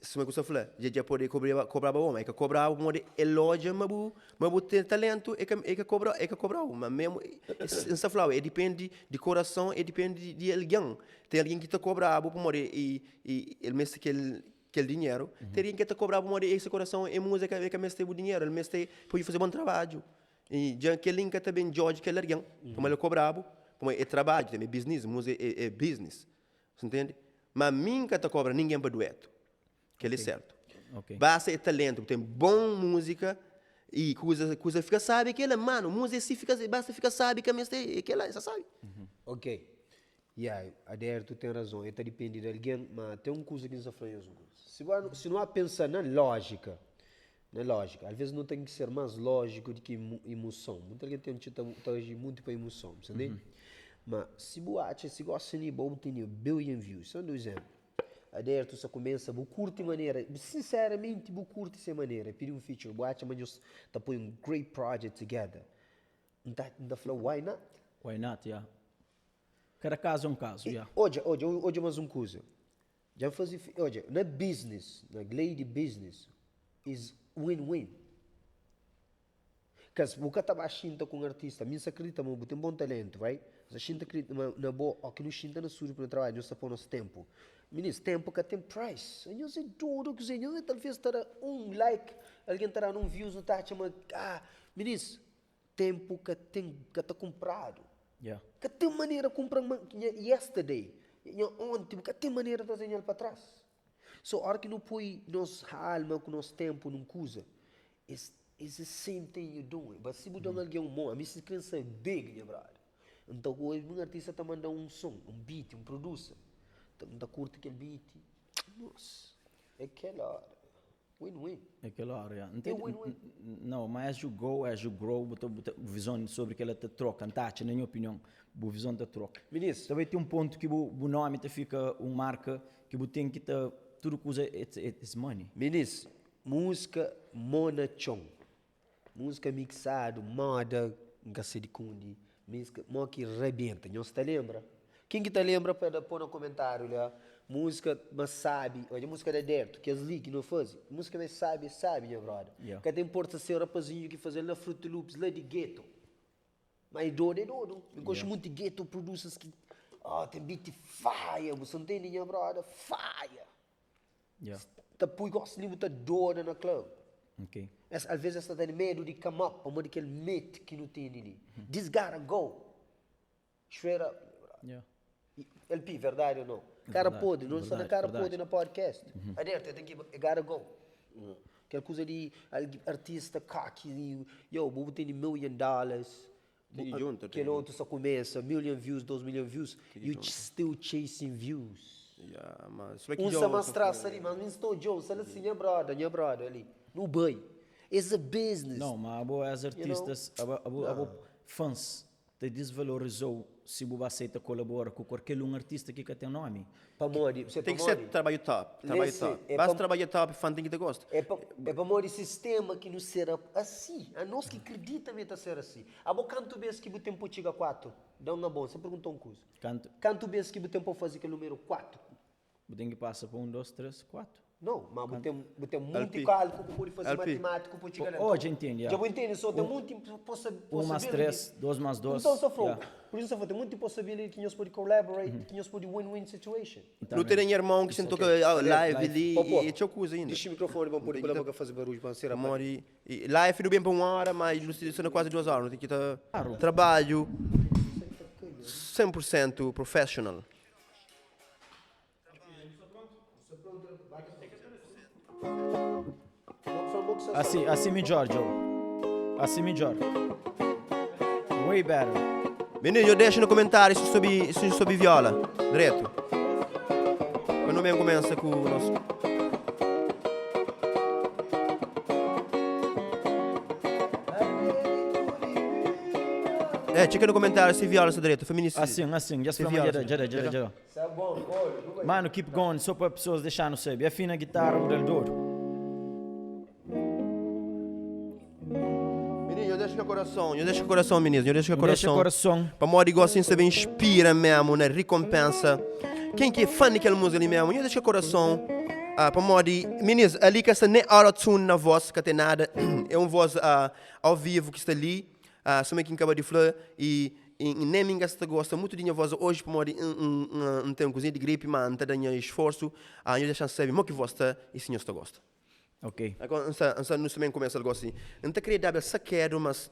se eu falar, já pode cobrar o homem, é que cobrar o homem elogio, mas ter talento é que cobrar o mas mesmo, essa falar, depende de coração, depende de alguém. Tem alguém que te cobra o homem e ele mesmo aquele dinheiro, tem alguém que te cobra o homem esse coração é música é que mesmo o dinheiro, ele mesmo pode fazer bom trabalho. E já aquele link também George que ele alguém, como ele cobrava, como é trabalho, também business, música é business, você entende? Mas nunca te cobra ninguém para dueto. Que ele é certo. Okay. Basta é talento, tem boa música e coisa fica sabe que ele, mano, música se fica, basta fica sabe que ela sabe. Ok. Yeah, Adair, tu tem razão. Está depende de alguém, mas tem uma coisa que nos afronta. Se não há pensar na lógica, às vezes não tem que ser mais lógico do que emoção. Muita gente tem que agir muito para emoção, entende? Mas se você se gosta de bom, tem billion views. São dois exemplos. A ideia tu só começa, você curte maneira, sinceramente, você curte essa maneira. Pedir um feature, você mas tá põe um great project together. Não falou, why not? Why not, yeah. Cada caso é um caso, yeah. Hoje mais uma coisa. Já fazia, hoje, na business, na lei de business, is win-win. Porque se você está baixinho com um artista, me acredita, mas você tem bom talento, vai? Se a gente acredita na boa, ou que não xinta na sua para o trabalho, nós estamos nosso tempo. Ministro, tempo que tem price. Eu sei tudo que você não talvez terá like, alguém terá views, não está chamando, ministro, tempo que tem que está comprado. Yeah. Que tem maneira de comprar yesterday, ontem, que tem maneira de fazer para trás. So, a hora que não põe nossa alma, com nosso tempo, não coisa, it's the same thing you're doing. Mas se você alguém bom, a minha crença é big, minha brother. Então, hoje, um artista está mandando um som, um beat, um producer. Então, está curto aquele beat. Nossa, é aquela hora. Win-win. É aquela hora, yeah. Win-win. Não, mas as you go, as you grow, botou visão sobre que ela te troca, na minha opinião, a visão te troca. Ministro. Também tem um ponto que o nome te fica uma marca que você tem que ter tudo que usa, it's money. Ministro, música monachon. Música mixado, moda, gacedicundi. Música, mó que rebenta, não se te lembra? Quem que te lembra para pôr no comentário, olha? Música, mas sabe, olha, música da Derto, que as li que não fazem. Música mas sabe, minha brother. Yeah. Que até importa ser rapazinho que fazer na Fruit Loops, lá de gueto. Mas doido é doido. Eu gosto muito de gueto producers que, tem beat fire, você não tem minha brother, fire. Yeah. Tá põe gosto de muita doido na club. Okay. Às vezes você tem medo de come up, ou aquele medo que não tem ali. This gotta go. Straight up. Yeah. LP, verdade ou não? Cara Verdade, pode, não está na verdade, cara verdade. pode na podcast. Aderta, tem que gotta go. Aquela coisa de artista cocky, vou ter $1 million. Tem que junto, Aquele outro só começa, 1 million views, 2 million views. You still chasing views. Yeah, mas Usa mais traça ali, mas não estou Joe, só assim, minha brother ali. No banho. It's a business. Não, mas as artistas, fãs, te desvalorizou se você aceita colaborar com qualquer artista que tem nome. Você tem que ser trabalho top. Trabalho top. Basta trabalho top, fã tem que te gosta. É para morrer sistema que não será assim. A nós que acreditamos está ser assim. A boa canto vez que o tempo chega 4. Dá uma boa. Você perguntou um coisa. Canto vez que o tempo faz aquele número 4. Você tem que passar por 1, 2, 3, 4. Não, mas tem muito cálculo que pode fazer matemática para chegar lá. Hoje entende. Já vou entender, só tem muito possibilidade. 1 mais 3, 2 mais 2. Então, só falou. Por isso, tem muita possibilidade que nós podemos collaborate, que nós podemos win-win situation. Não tem irmão que sentou live ali e tinha coisa ainda. Deixa o microfone para poder colaborar fazer barulho para ser Mori, live não bem para 1 hora, mas não quase 2 horas. Não tem que estar trabalho 100% professional. Assim melhor, Joe. Assim melhor. Way better. Menino, deixa no comentário se sobre viola. Direto. Quando mesmo começa com o nosso... Checa no comentário se viola, se direto. Feminista. Assim. Just from já. Mano, keep going. Só para pessoas deixar no saber. É fina a guitarra, o del duro. Eu deixo o coração, menino. Eu deixo o coração. Para modo igual assim, você inspira mesmo, né? Recompensa. Quem que é fã daquela música ali mesmo, eu deixo o coração. Para modo, meninos, ali que essa nem auto-tune na voz, que tem nada. É uma voz ao vivo que está ali. Só que acaba de falar e nem me gosta muito de minha voz hoje, para modo, não tem coisinha de gripe, mas não tem esforço. Eu deixo saber como que voz está e se você gosta. Ok. Agora, não também começa algo assim. Não te queria dar essa quero, mas...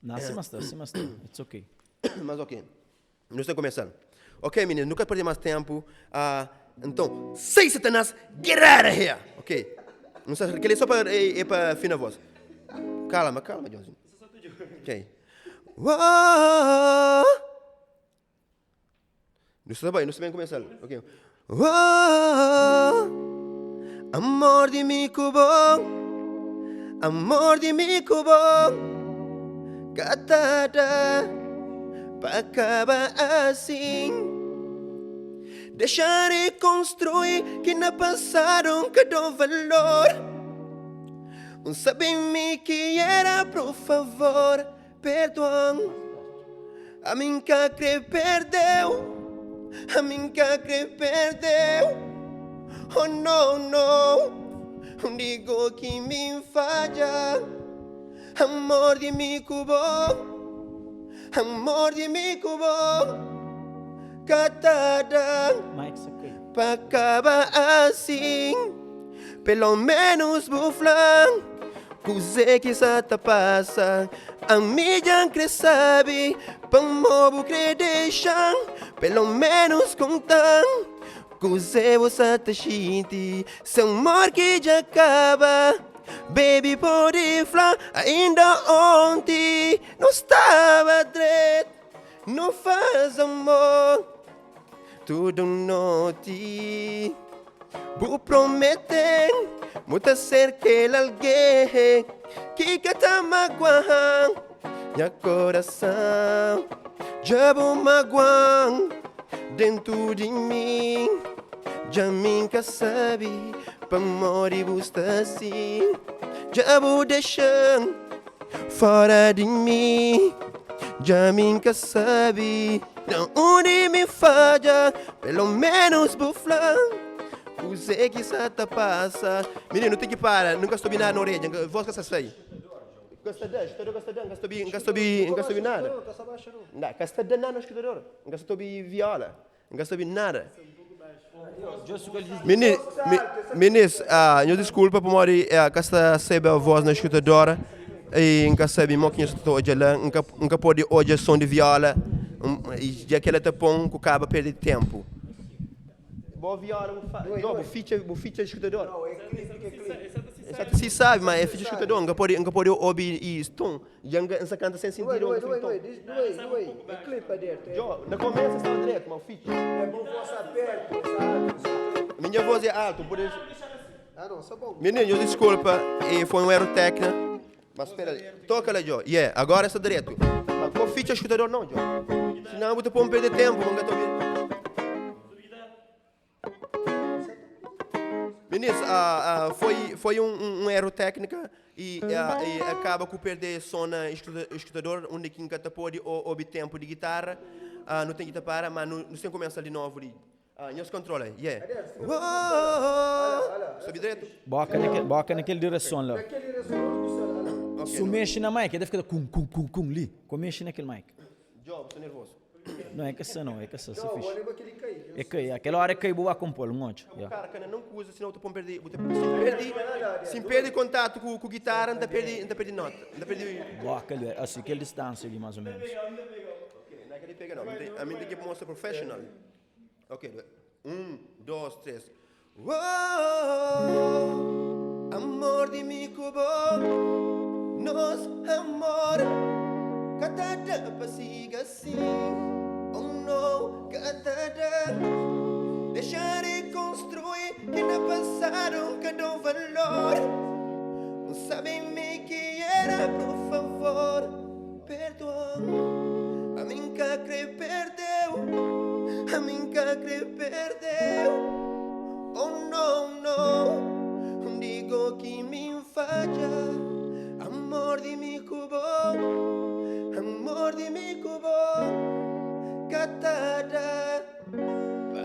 Não, assim está. It's ok. Mas ok. Nós estamos começando. Ok, meninos, nunca perder mais tempo. Então, sei Satanás, get out of here! Ok. Não sei, aquele só para fina voz. Calma, Johnson. Ok. Nós também começando. Ok. Amor de mi cubo, catada, para acabar assim. Deixar e construir que não passaram cada valor. Sabe-me que era, por favor, perdão. A mim que perdeu. Oh no, digo que me falla. Amor de mi cubo, catada, para acabar assim. Pelo menos buflan, coisa que se te passa. A minha que sabe, para movo que deixam. Pelo menos contam. Cos'è você te senti? Se amor que já acaba. Baby, pode falar ainda ontem. Não estava direito, não faz amor. Tudo noite. Vou prometer, muita ser que alguém que tá magoando. Meu coração já vou magoando dentro de mim. Já nunca sabe, para morrer você assim. Já vou deixando fora de mim. já nunca sabe. Não onde me falha, pelo menos bufla. Usei que se te passa. Menino, tem que parar, nunca estou nada na orelha. Voz que se faz. Gastador, nunca estou nada. Não, gastador não é escutador. Nunca estou viola. Nunca estou nada. Meninos, eu desculpa por morrer, que está sebe a voz na escutadora e nunca sabe mo que estou hoje lá, nunca pode hoje som de viola e já que ela te põe, que acaba perder tempo. Boa viola, o feature escutador. Se sabe, mas é feature escutador, nunca pode ouvir isso, tom, já não canta sem sentido. É clipe dentro. Jo, na começa está direto, mas o feature. É bom voz aberto. Minha voz é alta, por isso. Ah, não, só bom. Menino, desculpa, foi um erro técnico. Mas espera aí, toca lá, Joe. Agora está direto. Mas com feature escutador não, Joe. Senão você pode perder tempo, vamos ouvir. Meninos, foi um erro técnico e acaba com perder som na escutador, onde quem canta pode ouvir tempo de guitarra, não tem que parar, mas não tem que começar de novo. Nós controla, Sobe direto. Boca naquele direção lá. Aquele resolução. Se mexe na mic, deve ficar cum ali. Mexe naquele mic. Joe, estou nervoso. Não é que essa não, é que essa se Não, fixe. olha aquele cair. É que aquela hora que boa compor um monte. O cara não usa, senão você pode perder. Se perde contato com a guitarra, não perde nota. Boca ali, assim, aquela distância ali mais ou menos. Não é que ele pega, não. A mim tem que mostrar profissional. Ok, 1, 2, 3. Amor de mi cubo, nos amor, catada pasiga assim. Oh no, catada, deixar de construir que não passaram cada valor. Não sabem-me que era, por favor, perdoa. A mim que perdeu. A mim que perdeu. Oh não, digo que me falha. Amor de mi cubo, catada,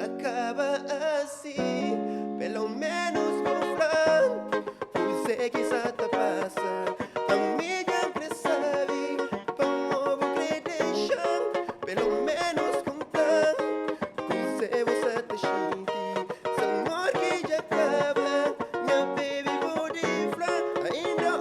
acaba assim, pelo menos vou falar, sei que isso te passa, amiga que sabe, como vou deixar, pelo menos contar, sei você te sente, amor que já acaba, minha baby vou de falar, ainda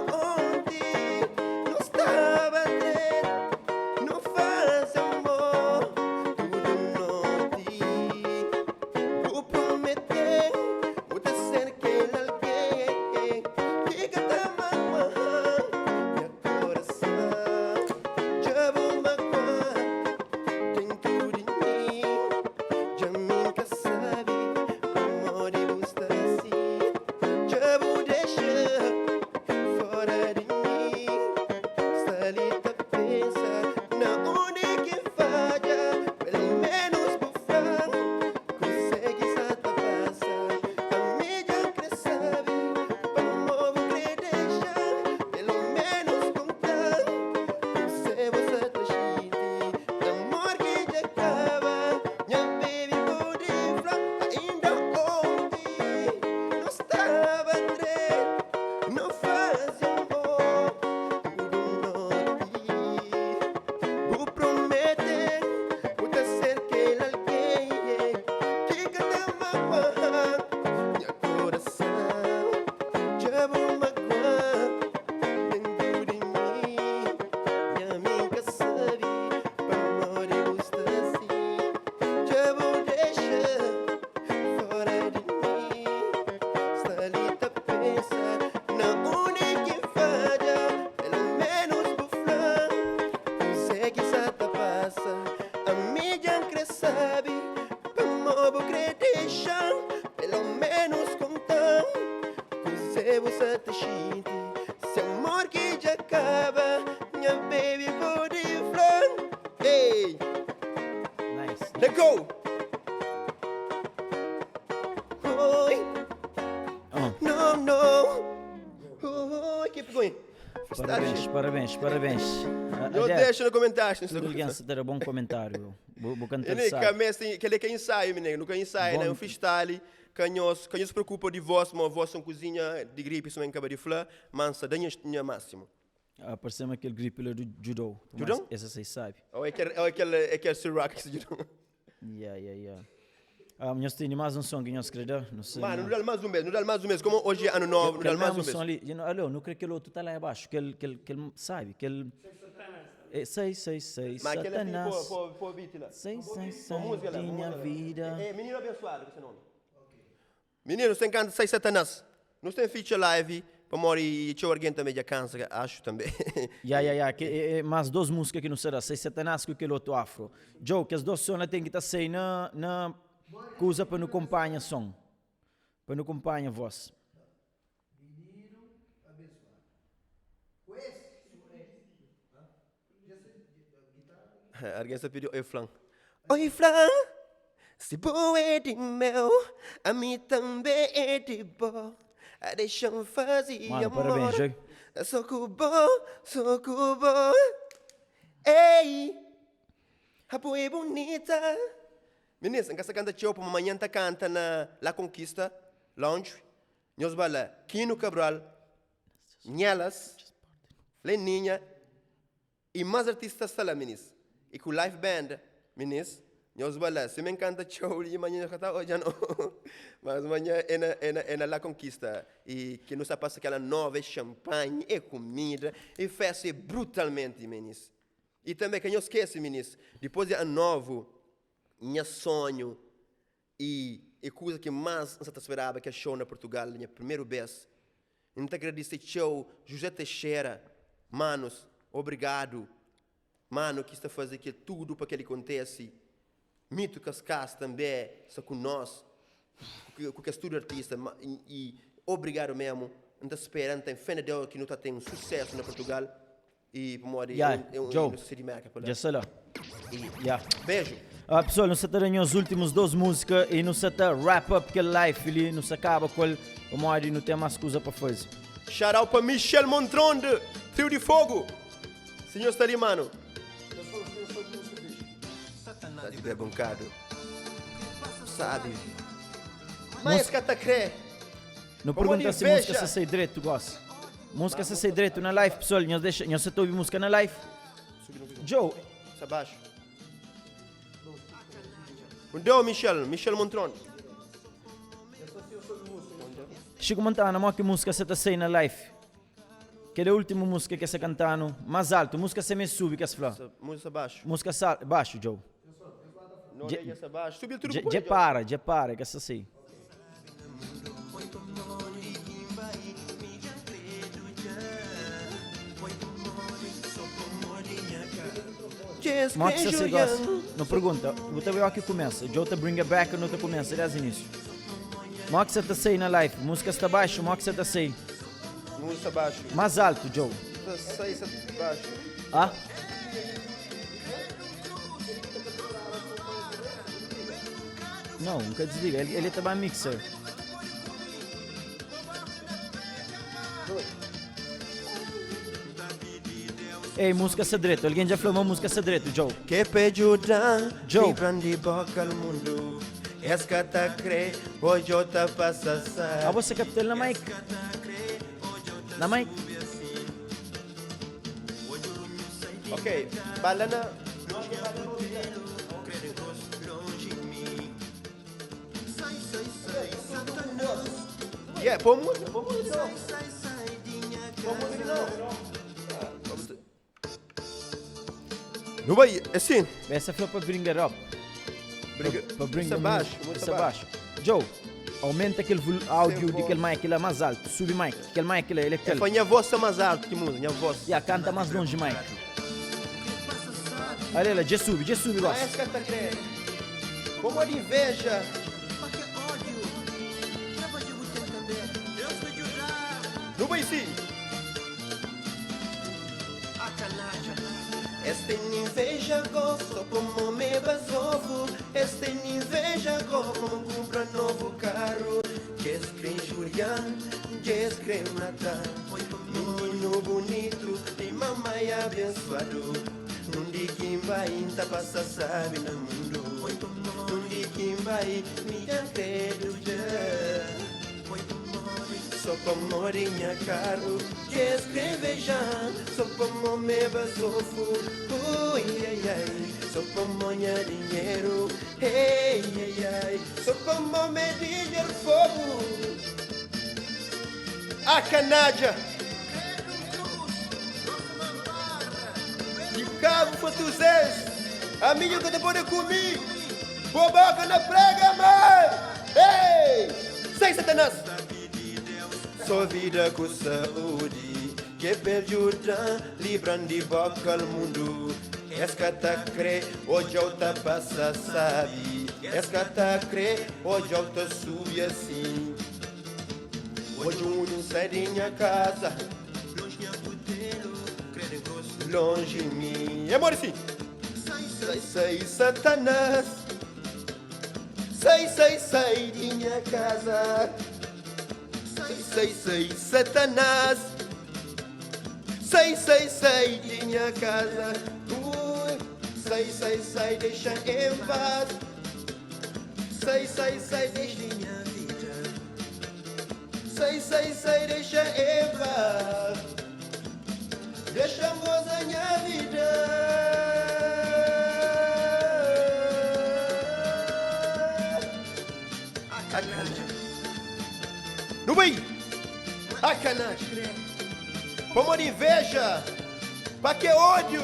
Parabéns. Não deixa no comentário. Tudo alguém se der um bom comentário. Vou cantar Ele sabe. que ele quer ensaio, menino. Nunca ensaio, né? Um freestyle. Canhos se preocupa de voz, mas voz são cozinha de gripe, isso me acaba de falar. Mas danha máximo. Apareceu aquele gripe lá do judô. Judô? Essa você sabe. Ou é aquele Ciroc que se diz. Yeah. Nós temos mais um som que nós queremos. Mano, não dá mais um mês. Como hoje é ano novo, não dá mais um mês. Ali, olha, não creio que ele está lá abaixo, que ele sabe, que ele... Sei, Mas aquele é Satanás. por beat lá. Sei, minha vida. Menino abençoado, esse nome. Menino, você encanta sei Satanás. Nós temos feature live, para morrer e alguém também já cansa, acho também. Mas duas músicas que não será, sei Satanás com aquele outro afro. Joe, que as duas sons tem que estar sei na coisa para não acompanhar som. Para não acompanhar voz. Alguém está pedindo oi flan. Oi flan, se bom é de meu, a mim também é de bom. Deixa-me fazer Mano, amor. parabéns, Joe. Sou bom. Ei, a boa é bonita. Meninas, em casa canta tchau, para amanhã tá canta na La Conquista Lounge. Nós bala Kino Cabral, Nhelas, Leninha e mais artistas lá, meninas. E com live band, meninas, nós bala, se me encanta tchau, e amanhã já tá hoje não. Mas amanhã é na La Conquista e que nos passa aquela nova champanhe e comida e festa brutalmente, meninas. E também que não esquece, meninas, depois de ano novo, minha sonho e coisa que mais não se esperava que é show na Portugal, minha primeira vez. Então agradecer show José Teixeira, manos, obrigado, mano, que está fazendo aqui tudo para que ele acontece. Mito Cascas também, só com nós, com que estudo artista e obrigado mesmo. Não esperando, tem fé de Deus que não está tendo sucesso na Portugal e para morrer Joe, já sei lá. Beijo. Pessoal, nós teremos os últimos duas músicas e nós wrap up aquele live ali, nós acaba com ele, e não tem mais coisa para fazer. Shout out para Michel Montron de Trio de Fogo. Senhor está ali, mano. Está de bem bancado. Sabe? Mas que tá crê. Não pergunta se música se sai direito, tu gosta. Música se sai direito na live, pessoal, nós se ouve música na live. Joe. Abaixo. Onde é o Michel Montron? Chico Montana, mas que música você está saindo na live? Que é a última música que você cantando, mais alto, música você me sube, que você fala? Música abaixo. Música baixo, Joe. Não é essa abaixo. Subiu tudo Já para, que você sei. Mas você gosta, não pergunta, você vê que começa, Joe te bring it back, não te começa, desde o início. Mas você está saindo na live, música está baixo, mas você está saindo. Música abaixo. Mais alto, Joe. Sai baixo. Ah? Não, nunca desliga, ele está bem mixer. Ei, música sedreto. Alguém já falou uma música sedreto, Joe? Que pejuda, Joe. de boca ao mundo. Escata crê, hoje eu tá passando. Você captou na mic? Na mic? Ok, balana. Yeah, põe música não. Não vai, assim. Essa foi para bring it up. Para bring it abaixo. Joe, aumenta aquele áudio daquele mic lá mais alto. Sube o mic. Aquele mic lá, ele é aquele. Minha voz é mais alta que música, minha voz. Canta mais longe, mic. Olha lá, já sube, gosta. Mas canta crê. Como de inveja. Não vai sim. Este inveja gosto como me basovo. Este inveja como compra novo carro. Jes crê Julián, jes crê Natan. Menino bonito, abençoado. Nundi kimba inta passa sabe no mundo. Nundi kimba me credo já. Só pra morinha caro, que escreve já. Só pra momé basofo, ui ai ai. Só pra monha dinheiro, ei ai ai. Só pra momé dinheiro fogo. A canádia. De cabo fatuzés, a minha que depois de comer, boboca na prega, mãe. Ei, sem Satanás. Só vida com saúde, que perjuda, livram de boca ao mundo. Escata crê, hoje eu tá passa sabe. Escata crê, hoje eu tá sube assim. Hoje não sai de minha casa, longe de mim. É Maurício. Sai, Satanás. Sai de minha casa. Sai, Satanás. Sai de minha casa. Sai, deixa em paz. Sai, deixa minha vida. Sai, deixa em paz. Deixa-nos a minha vida. A canagem. No bem. A canagem. Como de inveja. Pra que ódio?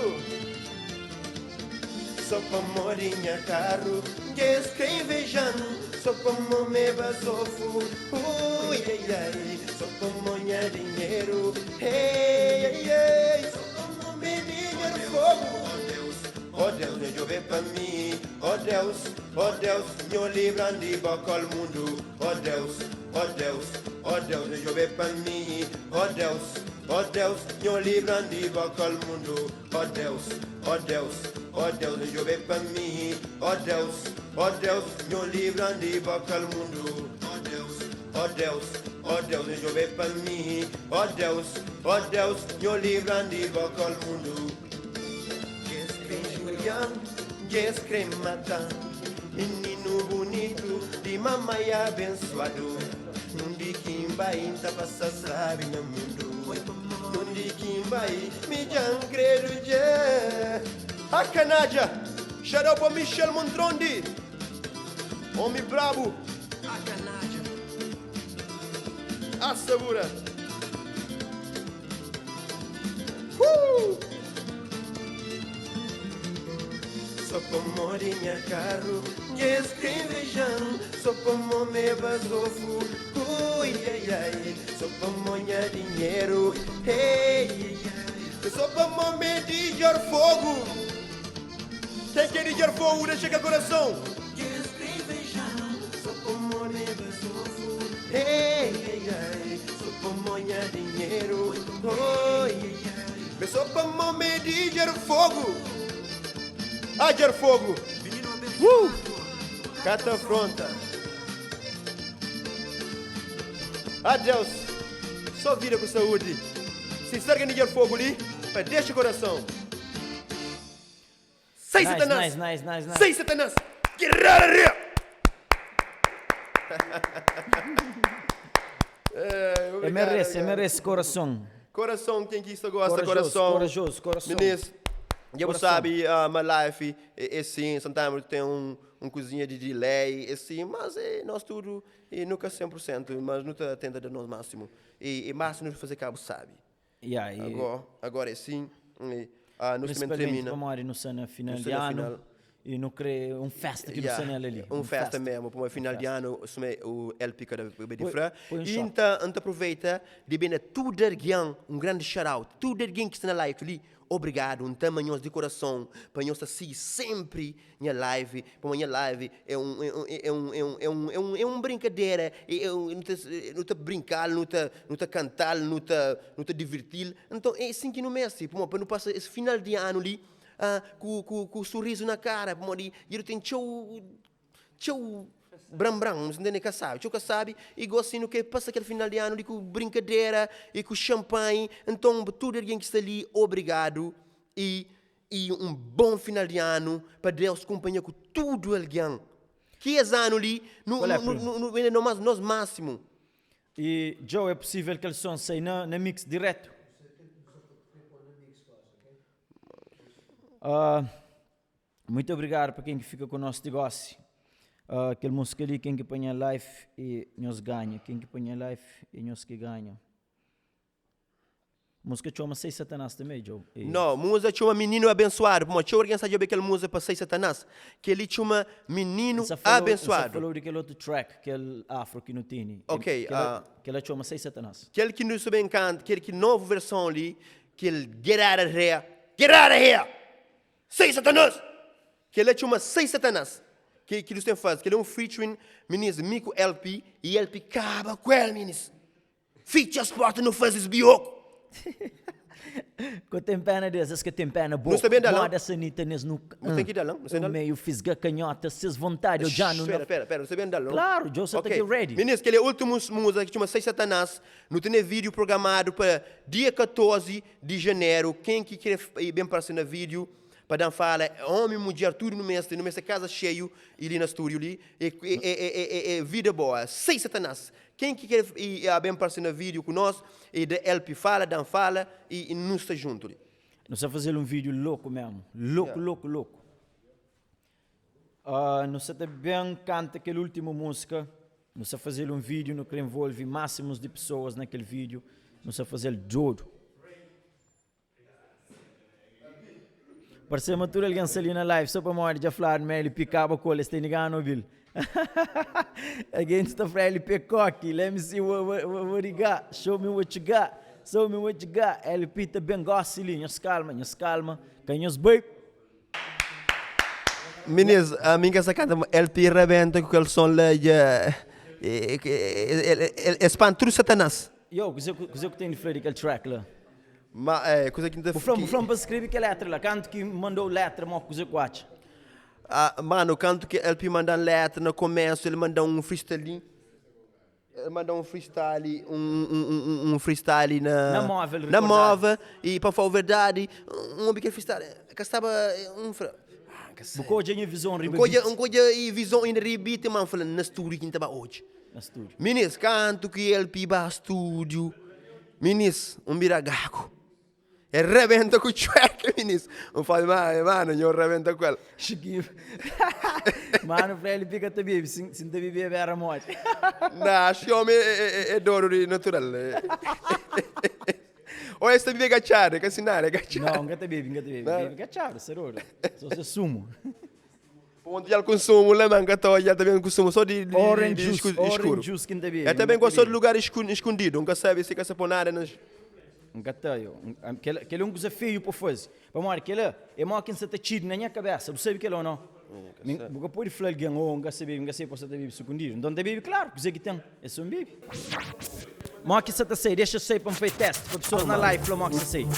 Só pra morinha caro. Que invejando. Só pra momé basofo. Ui ai ai. Só pra monha dinheiro. Ei ai ai. Só pra momé dinheiro fogo. Oh Deus, me jove pra mim. Oh Deus, me livram de boca ao mundo. Oh Deus, me jove pra mim. Oh Deus, me livram de boca ao mundo. Oh Deus, me jove pra mim. Oh Deus, me livram de boca ao mundo. Oh Deus, me jove pra mim. Oh Deus, me livram de boca ao mundo. Yes, cremata, menino bonito, de mamãe abençoado. Nundi kimba inta passa sabe no mundo. Nundi kimba me credo já. A canádia, shout pra Michel Montrondi. Homem brabo. A canádia. Assegura. Só pra morinha caro, escreve já. Só pra momé basofo, ui ai ai. Só pra monha dinheiro, ei ai ai. Só pra momé de fogo. Quem quer de fogo, deixa que coração. Escreve já. Só pra momé basofo, ei ai ai. Só pra monha dinheiro, oi ai ai. Só pra momé de fogo. Haja fogo. Cata fronta. Adeus. Só vira com saúde. Se sarga de fogo ali, mas deixa o coração. Sai, Satanás. Nice. Sai, Satanás. Guerreira. merece coração. Coração, quem que isso gosta, coração. Corajoso. Meninas. Eu sabe, my life é assim, sometimes tem cozinha de delay, assim, mas nós tudo, e nunca 100%, mas não está tenta dar nós máximo. E máximo fazer cabo, sabe? Agora é assim, nós também termina. Vamos no cena final de ano, e não cria festa aqui no cena ali. Festa mesmo, para o final de ano, o LP cada vez fra. E então aproveita de bem tudo alguém, grande shout-out, tudo alguém que está na live ali. Obrigado, tamanho de coração, para nós seguir sempre minha live, para minha live é brincadeira, não tá brincar, não tá cantar, não tá divertir, então é assim que não é assim, para não passar esse final de ano ali, com sorriso na cara, para ali, eu tenho tchau bram, não entende que sabe, e gosto que passa aquele final de ano ali com brincadeira e com champanhe, então tudo alguém que está ali, obrigado, e bom final de ano para Deus acompanhar com tudo alguém. Que esse ano ali, no máximo. E, Joe, é possível que eles são sair na mix direto? Muito obrigado para quem que fica com o nosso negócio. Aquele música ali, quem que põe a live e nós ganha. Quem que põe a live e nós que ganha. Música chama Sei Satanás também, Joe. Não, música chama Menino Abençoado. Mas deixa eu organizar aquela música para Sei Satanás. Que ele chama Menino Abençoado. Você falou daquele outro track, aquele afro que não tinha. Ok. Que ela chama Sei Satanás. Aquele que não se bem canta, aquele nova versão ali, que ele get out of here. Get out of here! Sei Satanás! Que ele chama Sei Satanás. Que eles têm faz. Que ele é um featuring, meninos, Mico LP, e LP acaba com ele, meninos. Feature as portas não faz esbioco. Com tem pena desses que tem pena boa. Não está bem dalão? Moda sanita nes no... Não tem que ir dalão? Não tem dalão? meio fisga canhota, vocês vontade, eu já não... Espera, não está bem dalão? Claro, Joe, você está aqui ready. Meninos, aquele último música que chama Sei Satanás, não tem vídeo programado para dia 14 de janeiro. Quem que quer ir bem para no vídeo, para dar fala, homem, mulher, tudo no mês casa cheio, ali no estúdio ali, é vida boa. Sei Satanás. Quem que quer ir bem para no vídeo com nós, e da LP fala, dan fala, e não está junto ali. Nós vamos fazer um vídeo louco mesmo. Louco. Nós também canta aquela última música. Nós vamos fazer um vídeo que envolve máximos de pessoas naquele vídeo. Nós vamos fazer tudo. Parece que alguém ali na live, só para morrer de falar, mas ele picava com ele, está ligado, Bill? Against the friendly peacocky, let me see what he got. Show me what you got. Show me what you got. Ele pita bem gosili, nhas calma, canhos bem. Meninas, a minha essa canta LP rebenta com aquele som lá de espanto Satanás. Yo, que tem de falar daquele track lá? Mas coisa que não O Flom para escrever que letra lá, canto que mandou letra, mas coisa que acha. Mano, canto que LP manda letra no começo, ele manda um freestyle. Ele manda um freestyle, um freestyle na móvel, e para falar a verdade, um pequeno freestyle, que estava Porque visão e visão em rebite, mas falando na estúdio que estava hoje. Na estúdio. Minis, canto que LP vai estúdio. Minis, biragago. E rebenta com o track, minis. Não faz mais, mano, eu rebenta com ele. Chiquinho. Mano, para ele pica também, se não te beber, era morte. Não, acho que homem é duro de natural. Ou esta bebê gachada, que assinar, é gachada. Não, gata bebe. Bebe gachada, será? Só se sumo. Onde ele consome, lá manga toia, também consumo só de orange escuro. Orange juice que não bebe. É também gostou de lugar escondido, nunca sabe se quer pôr nada nas... Aquele um coisa feio para fazer. Vamos lá, aquele é mal que você está tido na minha cabeça, você sabe que ele ou não? Porque pode falar alguém, nunca sei para você beber escondido. Então tem bebe, claro, que você que tem, é só um bebe. Mal que você está sei, deixa eu sair para um fazer teste, para pessoas na live, falou mal que você sei.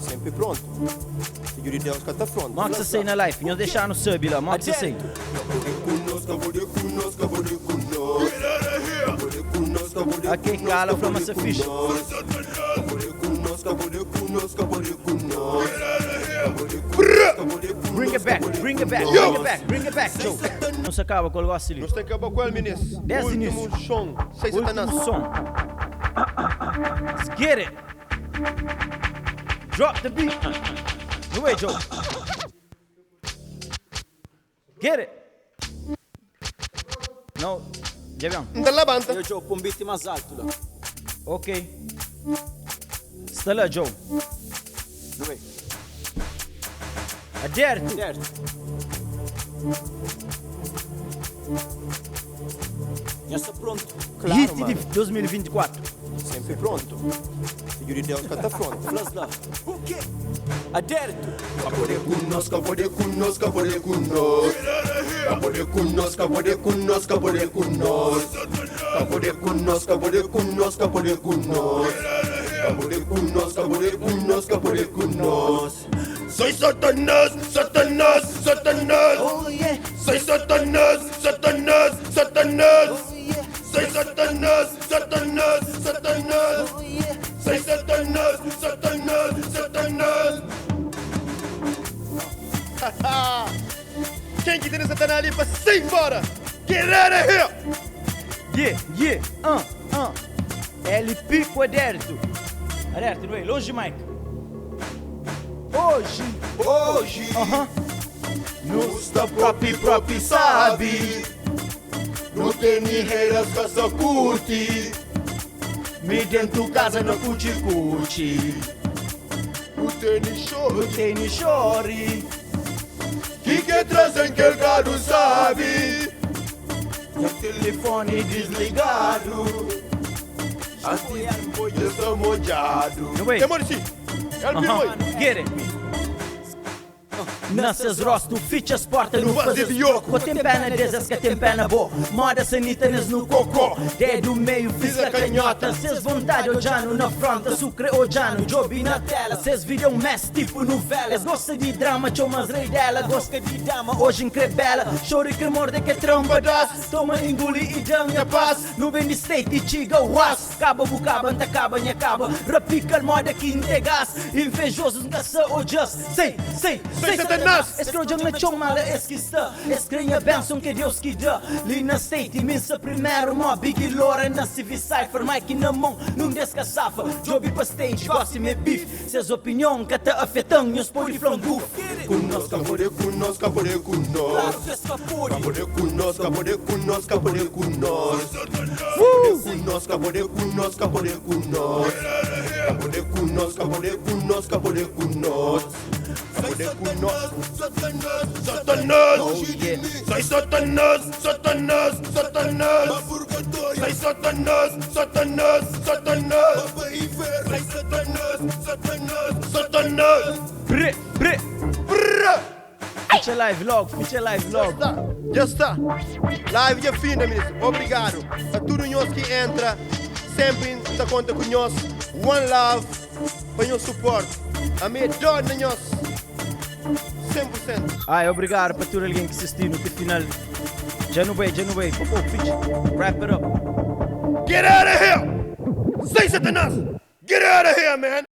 Sempre pronto. E o Deus que está pronto. Mal que você sei na live, não deixar no sub lá, mal que você sei. Aqui, cala, falou mas é fixe. Bring it back, Joe. Não se acaba com o negócio ali. Não se acaba com ele, ministro. Último som. Sei Satanás. Último som. Let's get it. Drop the beat. No way, Joe. Get it. No. Já viram? Não levanta. Eu, Joe, com um beat mais alto lá. Ok. Está lá, Joe. No way. Aderto. Já está pronto. Claro, Hit mano. de 2024. Sempre pronto. E o Deus que está pronto. Vamos lá. O quê? Aderto. Cabode kunos, cabode kunos, cabode kunos. Cabode kunos, cabode kunos, cabode kunos. Cabode kunos, cabode kunos, cabode kunos. Cabode kunos, cabode kunos, cabode kunos. Soy Satanás, Satanás, Satanás. Oh yeah. Soy Satanás, Satanás, Satanás. Soy Satanás, Satanás, Satanás. Oh yeah. Soy Satanás, Satanás, Satanás. embora! Get out of here! LP com Aderto. Aderto, não é? Longe de Mike. Hoje. Nusta próprio sabe. Não tem reiras que só curte. Me dentro casa não curte. Não tem chore. Que trazem que o gado sabe. O telefone desligado. Assim eu sou molhado. No way. Demolici! Help me, boy! Get it. Nessas rosto, fichas porta no fazer vioco. Com tem pena desas que tem pena boa. Moda sanitanas no cocô. Dedo meio, fisca canhota. Cês vontade ojano na fronta. Sucre ojano, job na tela. Cês viram mess tipo novelas. Gosta de drama, chomas rei dela. Gosta de dama, hoje increbela. Choro que morde que tromba das. Toma engole e danha paz. No vem de state e chiga was. Caba bucaba, anta caba, nha caba. Rapica moda que integas. Invejosos nunca se ojas. Sei, Satanás! Escrojam na chomala esquista. Escrenha benção que Deus que dá. Lina state, minsa primeiro. Mó big lora na CV cipher. Mike na mão, não descaçafa. Job pra stage, gosto me beef. Seus opinião que te afetam. Meus poli from goof. Conosco, cabore conosco. Cabore conosco, cabore conosco. Cabore conosco. Cabore conosco. Cabore conosco. Satanás! Sai Satanás! Satanás! Sai Satanás! Sai Satanás! Bre. Feature live log. Já está. Live de fim, ministro. Obrigado a todos nós que entra. Sempre está conta com nós. One love para o suporte. A minha dor na nós. 100%. Ai, obrigado para todo alguém que assistiu no final. Já não vai. Popô, pitch. Wrap it up. Get out of here! Say Satanás! Get out of here, man!